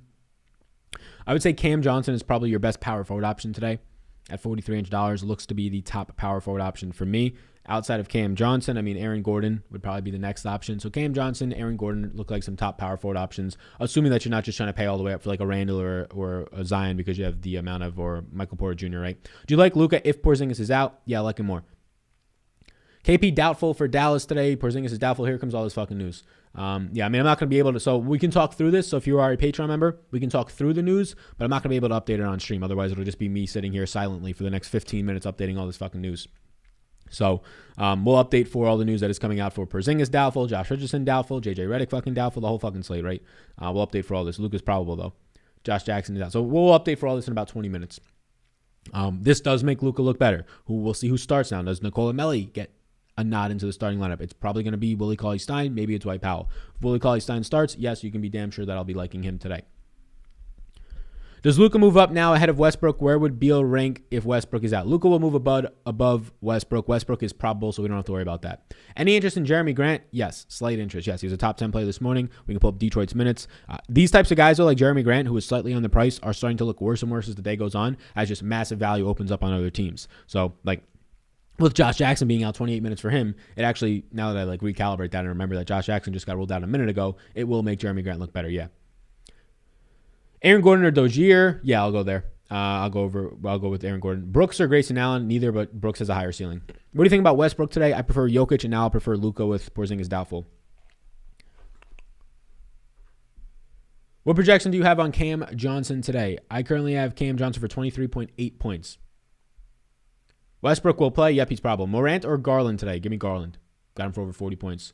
I would say Cam Johnson is probably your best power forward option today at $4,300. Looks to be the top power forward option for me. Outside of Cam Johnson, Aaron Gordon would probably be the next option. So Cam Johnson, Aaron Gordon look like some top power forward options, assuming that you're not just trying to pay all the way up for like a Randall or a Zion because you have the amount of, or Michael Porter Jr., right? Do you like Luka if Porzingis is out? Yeah, I like him more. KP doubtful for Dallas today. Porzingis is doubtful. Here comes all this fucking news. I'm not going to be able to, so we can talk through this. So if you are a Patreon member, we can talk through the news, but I'm not going to be able to update it on stream. Otherwise, it'll just be me sitting here silently for the next 15 minutes updating all this fucking news. So we'll update for all the news that is coming out for Porzingis doubtful, Josh Richardson doubtful, JJ Redick fucking doubtful, the whole fucking slate, right? We'll update for all this. Luka's probable, though. Josh Jackson is out. So we'll update for all this in about 20 minutes. This does make Luka look better. We'll see who starts now. Does Nicola Melli get a nod into the starting lineup? It's probably going to be Willie Cauley-Stein. Maybe it's Dwight Powell. If Willie Cauley-Stein starts, yes, you can be damn sure that I'll be liking him today. Does Luka move up now ahead of Westbrook? Where would Beal rank if Westbrook is out? Luka will move above Westbrook. Westbrook is probable, so we don't have to worry about that. Any interest in Jeremy Grant? Yes. Slight interest. Yes, he was a top 10 player this morning. We can pull up Detroit's minutes. These types of guys, though, like Jeremy Grant, who is slightly on the price, are starting to look worse and worse as the day goes on, as just massive value opens up on other teams. So, with Josh Jackson being out 28 minutes for him, it actually, now that I recalibrate that and remember that Josh Jackson just got ruled out a minute ago, it will make Jeremy Grant look better, yeah. Aaron Gordon or Dozier? Yeah, I'll go there. I'll go with Aaron Gordon. Brooks or Grayson Allen? Neither, but Brooks has a higher ceiling. What do you think about Westbrook today? I prefer Jokic, and now I'll prefer Luka with Porzingis doubtful. What projection do you have on Cam Johnson today? I currently have Cam Johnson for 23.8 points. Westbrook will play. Yep, he's probable. Morant or Garland today? Give me Garland. Got him for over 40 points.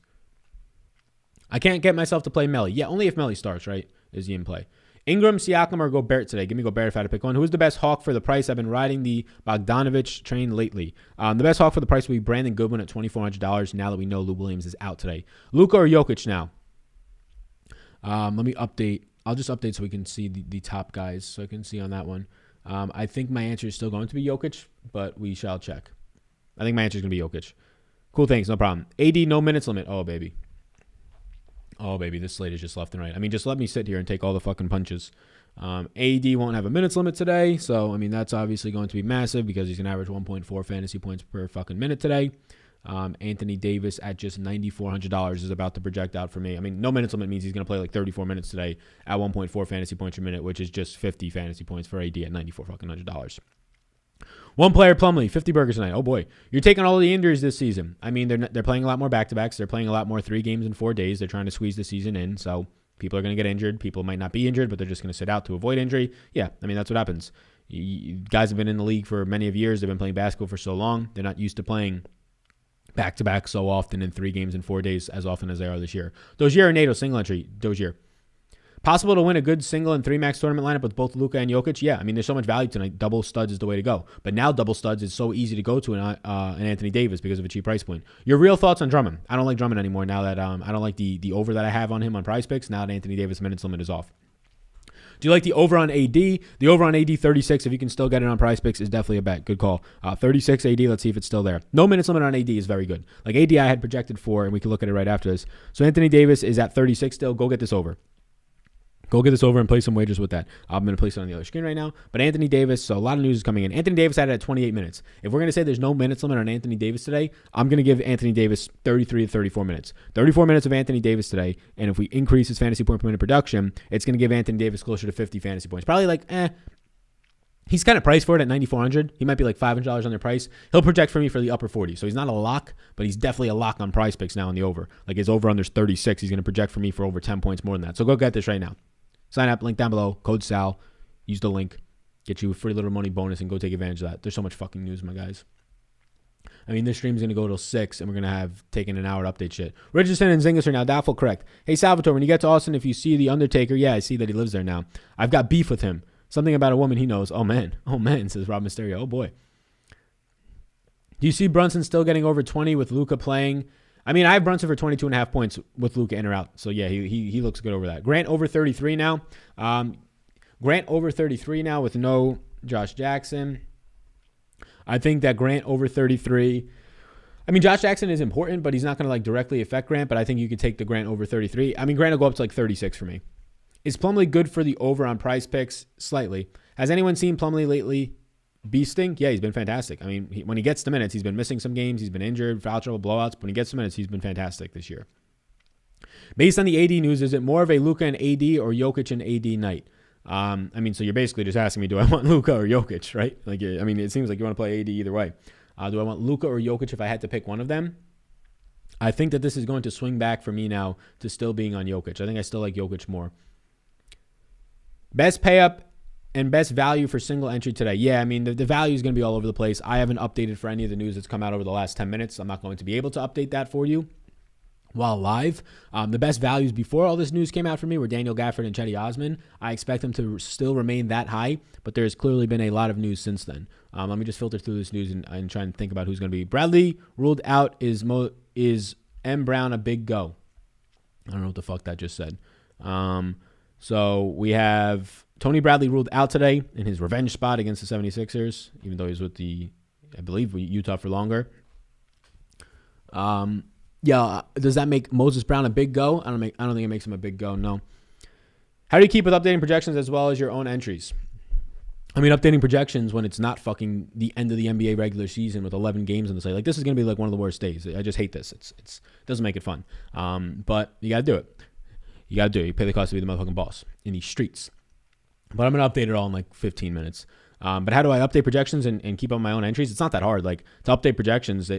I can't get myself to play Melly. Yeah, only if Melly starts, right? Is he in play? Ingram, Siakam, or Gobert today? Give me Gobert if I had to pick one. Who's the best hawk for the price? I've been riding the Bogdanovich train lately. The best hawk for the price will be Brandon Goodwin at $2,400 now that we know Lou Williams is out today. Luka or Jokic now? Let me update. I'll just update so we can see the top guys so I can see on that one. I think my answer is still going to be Jokic, but we shall check. I think my answer is going to be Jokic. Cool, thanks. No problem. AD, no minutes limit. Oh, baby. This slate is just left and right. Just let me sit here and take all the fucking punches. AD won't have a minutes limit today, so, that's obviously going to be massive because he's going to average 1.4 fantasy points per fucking minute today. Anthony Davis at just $9,400 is about to project out for me. No minutes limit means he's going to play 34 minutes today at 1.4 fantasy points per minute, which is just 50 fantasy points for AD at $9,400. One player, Plumley, 50 burgers tonight. Oh boy, you're taking all the injuries this season. They're playing a lot more back-to-backs. They're playing a lot more 3 games in 4 days. They're trying to squeeze the season in, so people are going to get injured. People might not be injured, but they're just going to sit out to avoid injury. Yeah, that's what happens. Guys have been in the league for many of years. They've been playing basketball for so long. They're not used to playing back-to-back so often in 3 games in 4 days as often as they are this year. Dozier or NATO, single entry. Dozier. Possible to win a good single and 3-max tournament lineup with both Luka and Jokic? Yeah, there's so much value tonight. Double studs is the way to go. But now double studs is so easy to go to in Anthony Davis because of a cheap price point. Your real thoughts on Drummond? I don't like Drummond anymore now that I don't like the over that I have on him on Prize Picks now that Anthony Davis minutes limit is off. Do you like the over on AD? The over on AD 36, if you can still get it on Prize Picks, is definitely a bet. Good call. 36 AD, let's see if it's still there. No minutes limit on AD is very good. Like AD I had projected for, and we can look at it right after this. So Anthony Davis is at 36 still. Go get this over. Go get this over and play some wagers with that. I'm going to place it on the other screen right now. But Anthony Davis, so a lot of news is coming in. Anthony Davis had it at 28 minutes. If we're going to say there's no minutes limit on Anthony Davis today, I'm going to give Anthony Davis 33 to 34 minutes. 34 minutes of Anthony Davis today. And if we increase his fantasy point per minute production, it's going to give Anthony Davis closer to 50 fantasy points. Probably like, he's kind of priced for it at $9,400. He might be like $500 on their price. He'll project for me for the upper 40. So he's not a lock, but he's definitely a lock on Prize Picks now on the over. Like his over under's 36. He's going to project for me for over 10 points more than that. So go get this right now. Sign up, link down below, code SAL. Use the link. Get you a free little money bonus and go take advantage of that. There's so much fucking news, my guys. I mean, this stream's going to go till 6, and we're going to have taken an hour to update shit. Richardson and Zingas are now doubtful, correct. Hey, Salvatore, when you get to Austin, if you see The Undertaker, yeah, I see that he lives there now. I've got beef with him. Something about a woman he knows. Oh, man, says Rob Mysterio. Oh, boy. Do you see Brunson still getting over 20 with Luka playing? I mean, I have Brunson for 22.5 points with Luka in or out. So, yeah, he looks good over that. Grant over 33 now. Grant over 33 now with no Josh Jackson. I think that Grant over 33. I mean, Josh Jackson is important, but he's not going to like directly affect Grant. But I think you could take the Grant over 33. I mean, Grant will go up to like 36 for me. Is Plumley good for the over on Prize Picks? Slightly. Has anyone seen Plumley lately? Beasting? Yeah, he's been fantastic. I mean, when he gets the minutes, he's been missing some games. He's been injured, foul trouble, blowouts. But when he gets the minutes, he's been fantastic this year. Based on the AD news, is it more of a Luka and AD or Jokic and AD night? I mean, so you're basically just asking me, do I want Luka or Jokic, right? Like, I mean, it seems like you want to play AD either way. Do I want Luka or Jokic if I had to pick one of them? I think that this is going to swing back for me now to still being on Jokic. I think I still like Jokic more. Best pay up and best value for single entry today. Yeah, I mean, the value is going to be all over the place. I haven't updated for any of the news that's come out over the last 10 minutes. I'm not going to be able to update that for you while live. The best values before all this news came out for me were Daniel Gafford and Chetty Osman. I expect them to still remain that high, but there's clearly been a lot of news since then. Let me just filter through this news and try and think about who's going to be. Bradley ruled out. Is M. Brown a big go? I don't know what the fuck that just said. So we have Tony Bradley ruled out today in his revenge spot against the 76ers, even though he's with I believe, Utah for longer. Yeah, does that make Moses Brown a big go? I don't think it makes him a big go, no. How do you keep with updating projections as well as your own entries? I mean, updating projections when it's not fucking the end of the NBA regular season with 11 games on the slate. Like, this is going to be like one of the worst days. I just hate this. It doesn't make it fun. But you got to do it. You got to do it. You pay the cost to be the motherfucking boss in these streets. But I'm going to update it all in like 15 minutes. But how do I update projections and keep up my own entries? It's not that hard. Like, to update projections,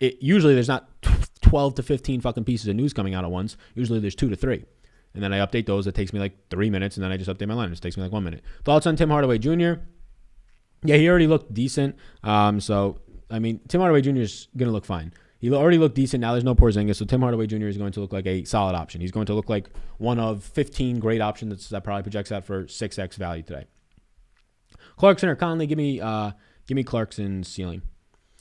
usually there's not 12 to 15 fucking pieces of news coming out at once. Usually there's 2 to 3. And then I update those. It takes me like 3 minutes, and then I just update my line. It takes me like 1 minute. Thoughts on Tim Hardaway Jr.? Yeah, he already looked decent. So, I mean, Tim Hardaway Jr. is going to look fine. He already looked decent. Now there's no Porzingis, so Tim Hardaway Jr. is going to look like a solid option. He's going to look like one of 15 great options that probably projects out for 6x value today. Clarkson or Conley? Give me Clarkson ceiling.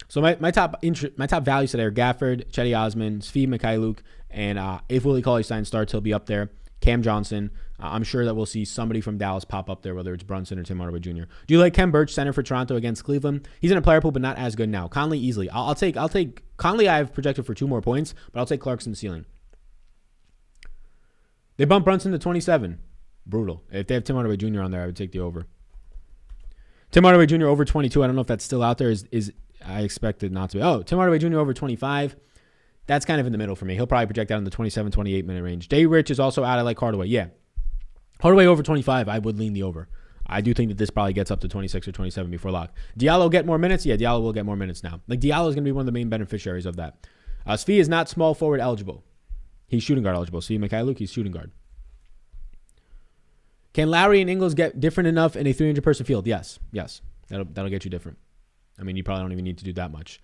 So my top values today are Gafford, Chetty Osman, Svi Mikhailuk, and if Willie Cauley-Stein starts, he'll be up there. Cam Johnson. I'm sure that we'll see somebody from Dallas pop up there, whether it's Brunson or Tim Hardaway Jr. Do you like Kem Birch, center for Toronto against Cleveland? He's in a player pool, but not as good now. Conley easily. I'll take Conley. I have projected for 2 more points, but I'll take Clarkson ceiling. They bumped Brunson to 27. Brutal. If they have Tim Hardaway Jr. on there, I would take the over. Tim Hardaway Jr. over 22. I don't know if that's still out there. I expect it not to be. Oh, Tim Hardaway Jr. over 25. That's kind of in the middle for me. He'll probably project out in the 27, 28 minute range. Day Rich is also out. I like Hardaway. Yeah. Hardaway over 25. I would lean the over. I do think that this probably gets up to 26 or 27 before lock. Diallo get more minutes? Yeah, Diallo will get more minutes now. Like, Diallo is going to be one of the main beneficiaries of that. Svi is not small forward eligible. He's shooting guard eligible. Svi Mikhailuk, he's shooting guard. Can Lowry and Ingles get different enough in a 300-person field? Yes. That'll get you different. I mean, you probably don't even need to do that much.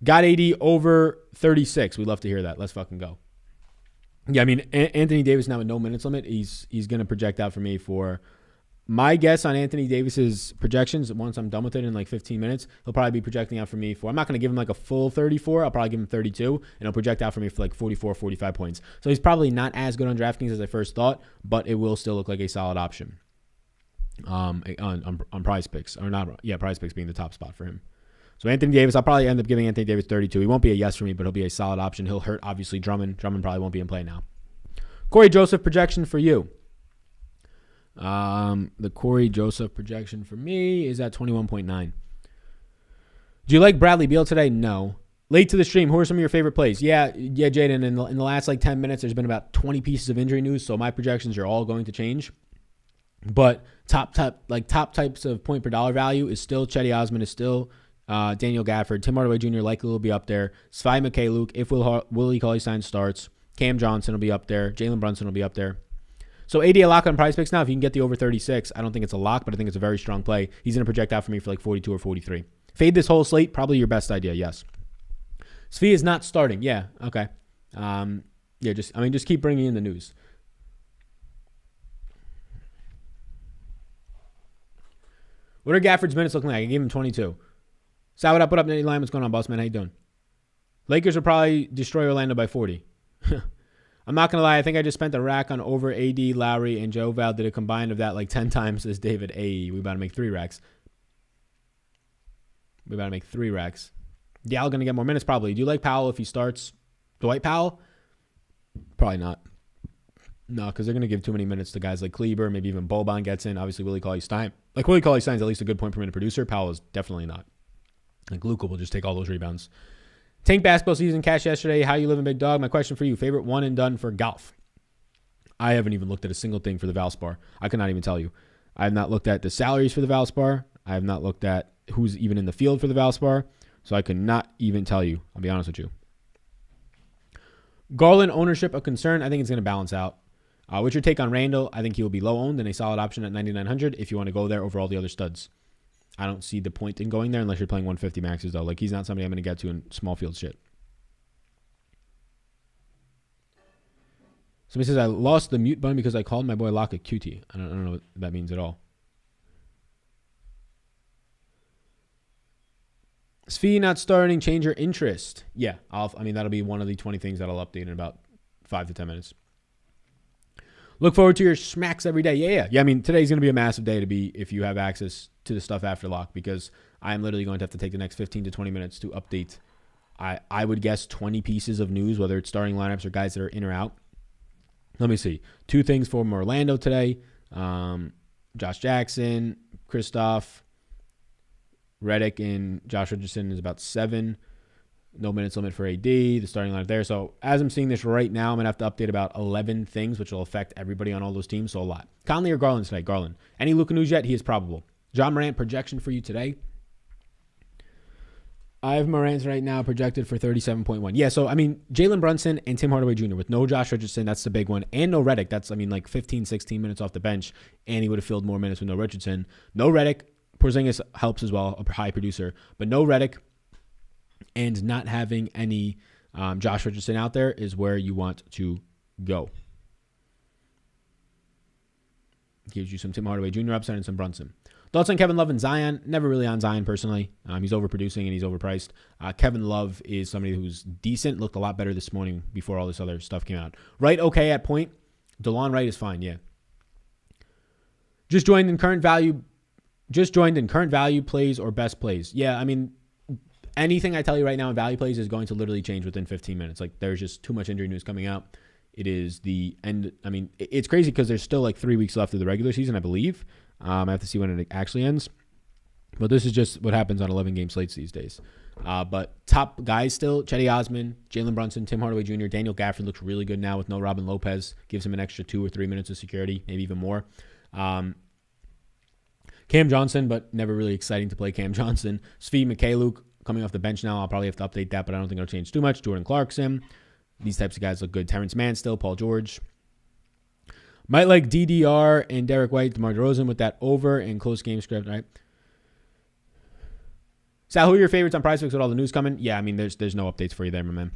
Got AD over 36. We'd love to hear that. Let's fucking go. Yeah, I mean, Anthony Davis now with no minutes limit, he's going to project out for me for My guess on Anthony Davis's projections, once I'm done with it in like 15 minutes, he'll probably be projecting out for me for, I'm not going to give him like a full 34. I'll probably give him 32, and he'll project out for me for like 44, 45 points. So he's probably not as good on DraftKings as I first thought, but it will still look like a solid option on Prize Picks. Or not, yeah, Prize Picks being the top spot for him. So Anthony Davis, I'll probably end up giving Anthony Davis 32. He won't be a yes for me, but he'll be a solid option. He'll hurt, obviously, Drummond. Drummond probably won't be in play now. Corey Joseph projection for you. The Corey Joseph projection for me is at 21.9. Do you like Bradley Beal today? No. Late to the stream, who are some of your favorite plays? Yeah, Jaden, in the last like 10 minutes, there's been about 20 pieces of injury news, so my projections are all going to change. But top types of point per dollar value is still Chetty Osman, is still Daniel Gafford. Tim Hardaway Jr. likely will be up there. Svai Mikhailuk, if Willie Cauley-Stein starts. Cam Johnson will be up there. Jalen Brunson will be up there. So AD a lock on Prize Picks now. If you can get the over 36, I don't think it's a lock, but I think it's a very strong play. He's going to project out for me for like 42 or 43. Fade this whole slate, probably your best idea, yes. Svi is not starting. Yeah, okay. Just keep bringing in the news. What are Gafford's minutes looking like? I gave him 22. Sal, what up, Nitty Lime? What's going on, boss man? How you doing? Lakers will probably destroy Orlando by 40. I'm not going to lie. I think I just spent a rack on over AD, Lowry, and Joe Val. Did a combined of that like 10 times as David A. We about to make 3 racks. Diallo going to get more minutes probably. Do you like Powell if he starts? Dwight Powell? Probably not. No, because they're going to give too many minutes to guys like Kleber. Maybe even Boban gets in. Obviously, Willie Cauley-Stein. Like, Willie Cauley-Stein's at least a good point per minute producer. Powell is definitely not. Like, Luka will just take all those rebounds. Tank basketball season cash yesterday. How you living, big dog? My question for you, favorite one and done for golf? I haven't even looked at a single thing for the Valspar. I could not even tell you. I have not looked at the salaries for the Valspar. I have not looked at who's even in the field for the Valspar. So I could not even tell you. I'll be honest with you. Garland ownership a concern? I think it's going to balance out. What's your take on Randall? I think he will be low owned and a solid option at 9,900 if you want to go there over all the other studs. I don't see the point in going there unless you're playing 150 maxes, though. Like, he's not somebody I'm going to get to in small field shit. Somebody says, I lost the mute button because I called my boy Locke a cutie. I don't know what that means at all. Svi not starting, change your interest. Yeah, that'll be one of the 20 things that I'll update in about 5 to 10 minutes. Look forward to your smacks every day. Yeah. I mean, today's going to be a massive day to be if you have access to the stuff after lock, because I'm literally going to have to take the next 15 to 20 minutes to update. I would guess 20 pieces of news, whether it's starting lineups or guys that are in or out. Let me see. 2 things from Orlando today. Josh Jackson, Kristoff, Redick, and Josh Richardson is about 7. No minutes limit for AD, the starting lineup there. So as I'm seeing this right now, I'm going to have to update about 11 things, which will affect everybody on all those teams, so a lot. Conley or Garland tonight? Garland. Any Luka news yet? He is probable. John Morant projection for you today? I have Morant right now projected for 37.1. Yeah, so, Jalen Brunson and Tim Hardaway Jr. with no Josh Richardson, that's the big one, and no Redick. That's, 15, 16 minutes off the bench, and he would have filled more minutes with no Richardson. No Redick. Porzingis helps as well, a high producer, but no Redick. And not having any Josh Richardson out there is where you want to go. Gives you some Tim Hardaway Jr. upside and some Brunson. Thoughts on Kevin Love and Zion? Never really on Zion personally. He's overproducing and he's overpriced. Kevin Love is somebody who's decent. Looked a lot better this morning before all this other stuff came out. Wright, okay at point. DeLon Wright is fine, yeah. Just joined in current value plays or best plays. Yeah, anything I tell you right now in value plays is going to literally change within 15 minutes. Like, there's just too much injury news coming out. It is the end. It's crazy because there's still like 3 weeks left of the regular season, I believe. I have to see when it actually ends. But this is just what happens on 11-game slates these days. But top guys still, Chetty Osman, Jalen Brunson, Tim Hardaway Jr., Daniel Gafford looks really good now with no Robin Lopez. Gives him an extra 2 or 3 minutes of security, maybe even more. Cam Johnson, but never really exciting to play Cam Johnson. Svi Mikhailuk coming off the bench now. I'll probably have to update that, but I don't think it'll change too much. Jordan Clarkson. These types of guys look good. Terrence Mann still. Paul George. Might like DDR and Derek White, DeMar DeRozan with that over and close game script, right? Sal, who are your favorites on Prize Picks with all the news coming? Yeah, there's no updates for you there, my man.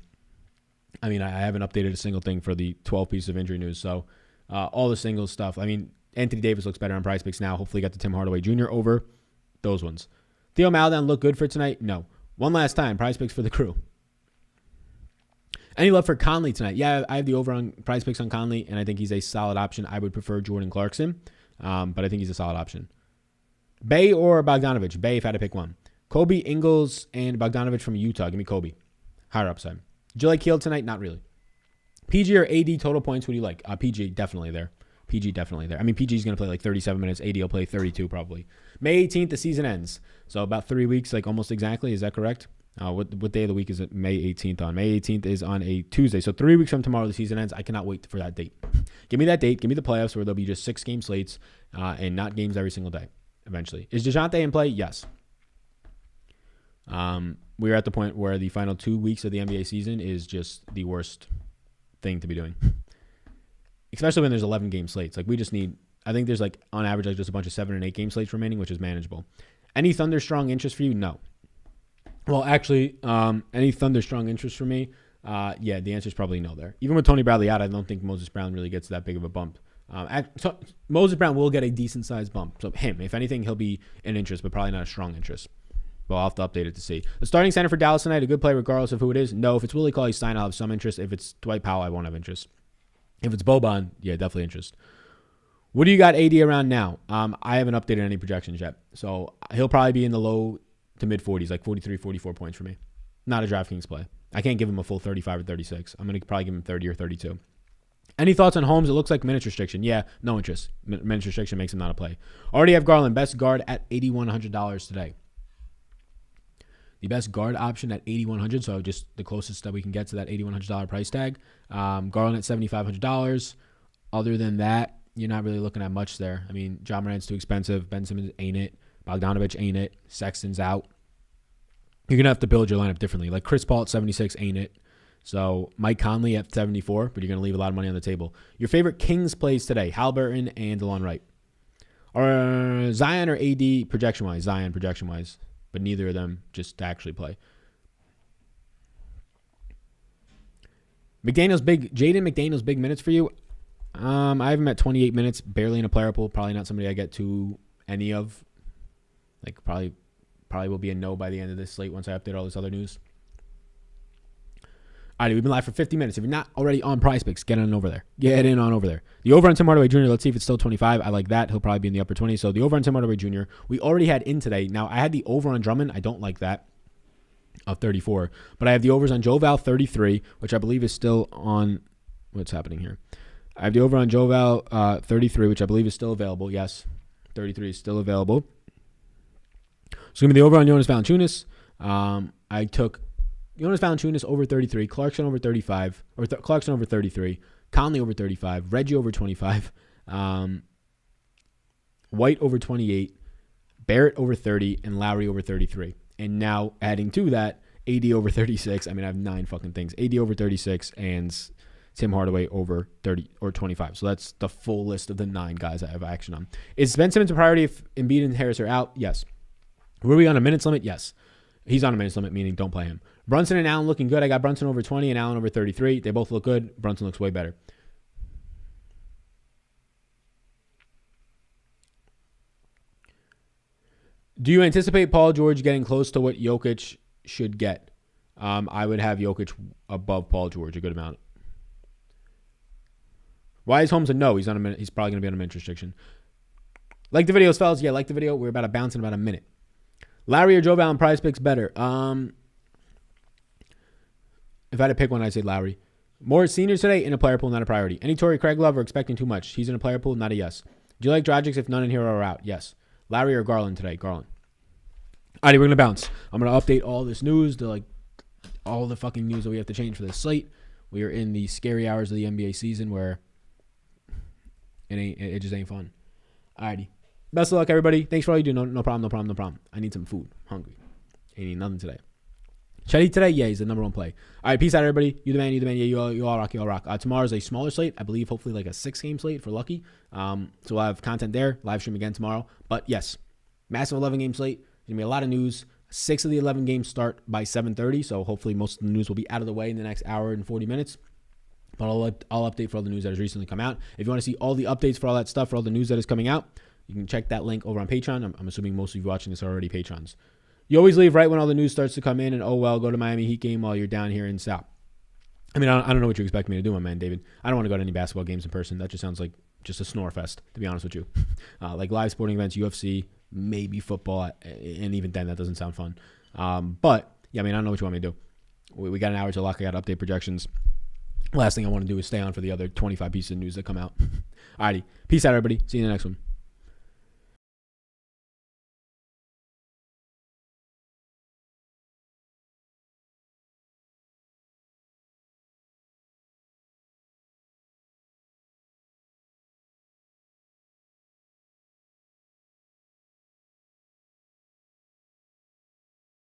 I haven't updated a single thing for the 12 pieces of injury news. So all the singles stuff. Anthony Davis looks better on Prize Picks now. Hopefully got the Tim Hardaway Jr. over those ones. Theo Maledon look good for tonight? No. One last time, Prize Picks for the crew. Any love for Conley tonight? Yeah, I have the over on Prize Picks on Conley, and I think he's a solid option. I would prefer Jordan Clarkson, but I think he's a solid option. Bay or Bogdanovich? Bay if I had to pick one. Kobe, Ingles, and Bogdanovich from Utah. Give me Kobe. Higher upside. Do you like Hield tonight? Not really. PG or AD total points? What do you like? PG, definitely there. PG, definitely there. I mean, PG is going to play like 37 minutes. AD will play 32 probably. May 18th, the season ends. So about 3 weeks, like almost exactly. Is that correct? What day of the week is it May 18th on? May 18th is on a Tuesday. So 3 weeks from tomorrow, the season ends. I cannot wait for that date. Give me that date. Give me the playoffs where there'll be just 6-game slates and not games every single day eventually. Is DeJounte in play? Yes. We're at the point where the final 2 weeks of the NBA season is just the worst thing to be doing. Especially when there's 11-game slates. Like we just need, I think there's like on average like just a bunch of 7 and 8 game slates remaining, which is manageable. Any Thunder strong interest for you? No. Well, actually, any Thunder strong interest for me? Yeah, the answer is probably no there. Even with Tony Bradley out, I don't think Moses Brown really gets that big of a bump. So Moses Brown will get a decent-sized bump. So him, if anything, he'll be an interest, but probably not a strong interest. Well, I'll have to update it to see. The starting center for Dallas tonight, a good play regardless of who it is? No, if it's Willie Cauley-Stein, I'll have some interest. If it's Dwight Powell, I won't have interest. If it's Boban, yeah, definitely interest. What do you got AD around now? I haven't updated any projections yet. So he'll probably be in the low to mid-40s, like 43, 44 points for me. Not a DraftKings play. I can't give him a full 35 or 36. I'm going to probably give him 30 or 32. Any thoughts on Holmes? It looks like minutes restriction. Yeah, no interest. Minutes restriction makes him not a play. Already have Garland, best guard at $8,100 today. The best guard option at $8,100, so just the closest that we can get to that $8,100 price tag. Garland at $7,500. Other than that, you're not really looking at much there. I mean, John Morant's too expensive. Ben Simmons ain't it. Bogdanovich ain't it. Sexton's out. You're going to have to build your lineup differently. Like Chris Paul at 76 ain't it. So Mike Conley at 74, but you're going to leave a lot of money on the table. Your favorite Kings plays today, Halliburton and DeLon Wright. Or Zion or AD projection-wise? Zion projection-wise. But neither of them just to actually play. Jaden McDaniels big minutes for you. I have him at 28 minutes, barely in a player pool. Probably not somebody I get to any of. Like probably will be a no by the end of this slate once I update all this other news. All right, we've been live for 50 minutes. If you're not already on Prize Picks, get on over there. Get in on over there. The over on Tim Hardaway Jr., let's see if it's still 25. I like that. He'll probably be in the upper 20s. So the over on Tim Hardaway Jr., we already had in today. Now, I had the over on Drummond. I don't like that, of 34. But I have the overs on Joe Val, 33, which I believe is still on. What's happening here? I have the over on Joe Val, 33, which I believe is still available. Yes, 33 is still available. So give me the over on Jonas Valanciunas. I took Jonas Valanciunas over 33, Clarkson over 35, or Clarkson over 33, Conley over 35, Reggie over 25, White over 28, Barrett over 30, and Lowry over 33. And now adding to that, AD over 36. I mean, I have 9 fucking things. AD over 36 and Tim Hardaway over 30 or 25. So that's the full list of the 9 guys I have action on. Is Ben Simmons a priority if Embiid and Harris are out? Yes. Were we on a minutes limit? Yes. He's on a minutes limit, meaning don't play him. Brunson and Allen looking good. I got Brunson over 20 and Allen over 33. They both look good. Brunson looks way better. Do you anticipate Paul George getting close to what Jokic should get? I would have Jokic above Paul George a good amount. Why is Holmes a no? He's probably going to be on a minute restriction. Like the videos, fellas? Yeah, like the video. We're about to bounce in about a minute. Larry or Joe Val and Prize Picks better? If I had to pick one, I'd say Lowry. More seniors today in a player pool, not a priority. Any Torrey Craig love or expecting too much? He's in a player pool, not a yes. Do you like Dragic if none in here are out? Yes. Lowry or Garland today? Garland. All right, we're going to bounce. I'm going to update all this news to all the fucking news that we have to change for this slate. We are in the scary hours of the NBA season where it just ain't fun. All righty. Best of luck, everybody. Thanks for all you do. No problem. I need some food. I'm hungry. Ain't eating nothing today. Should I eat today? Yeah, he's the number 1 play. All right, peace out, everybody. You the man. Yeah, you all rock. Tomorrow's a smaller slate. I believe hopefully like a 6-game slate for lucky. So we'll have content there. Live stream again tomorrow. But yes, massive 11-game slate. There's going to be a lot of news. 6 of the 11 games start by 7:30. So hopefully most of the news will be out of the way in the next hour and 40 minutes. But I'll update for all the news that has recently come out. If you want to see all the updates for all that stuff, for all the news that is coming out, you can check that link over on Patreon. I'm assuming most of you watching this are already patrons. You always leave right when all the news starts to come in, and go to Miami Heat game while you're down here in South. I mean, I don't know what you expect me to do, my man, David. I don't want to go to any basketball games in person. That just sounds like just a snore fest, to be honest with you. Like live sporting events, UFC, maybe football, and even then, that doesn't sound fun. But, yeah, I mean, I don't know what you want me to do. We got an hour to lock. I got to update projections. Last thing I want to do is stay on for the other 25 pieces of news that come out. Alrighty. Peace out, everybody. See you in the next one.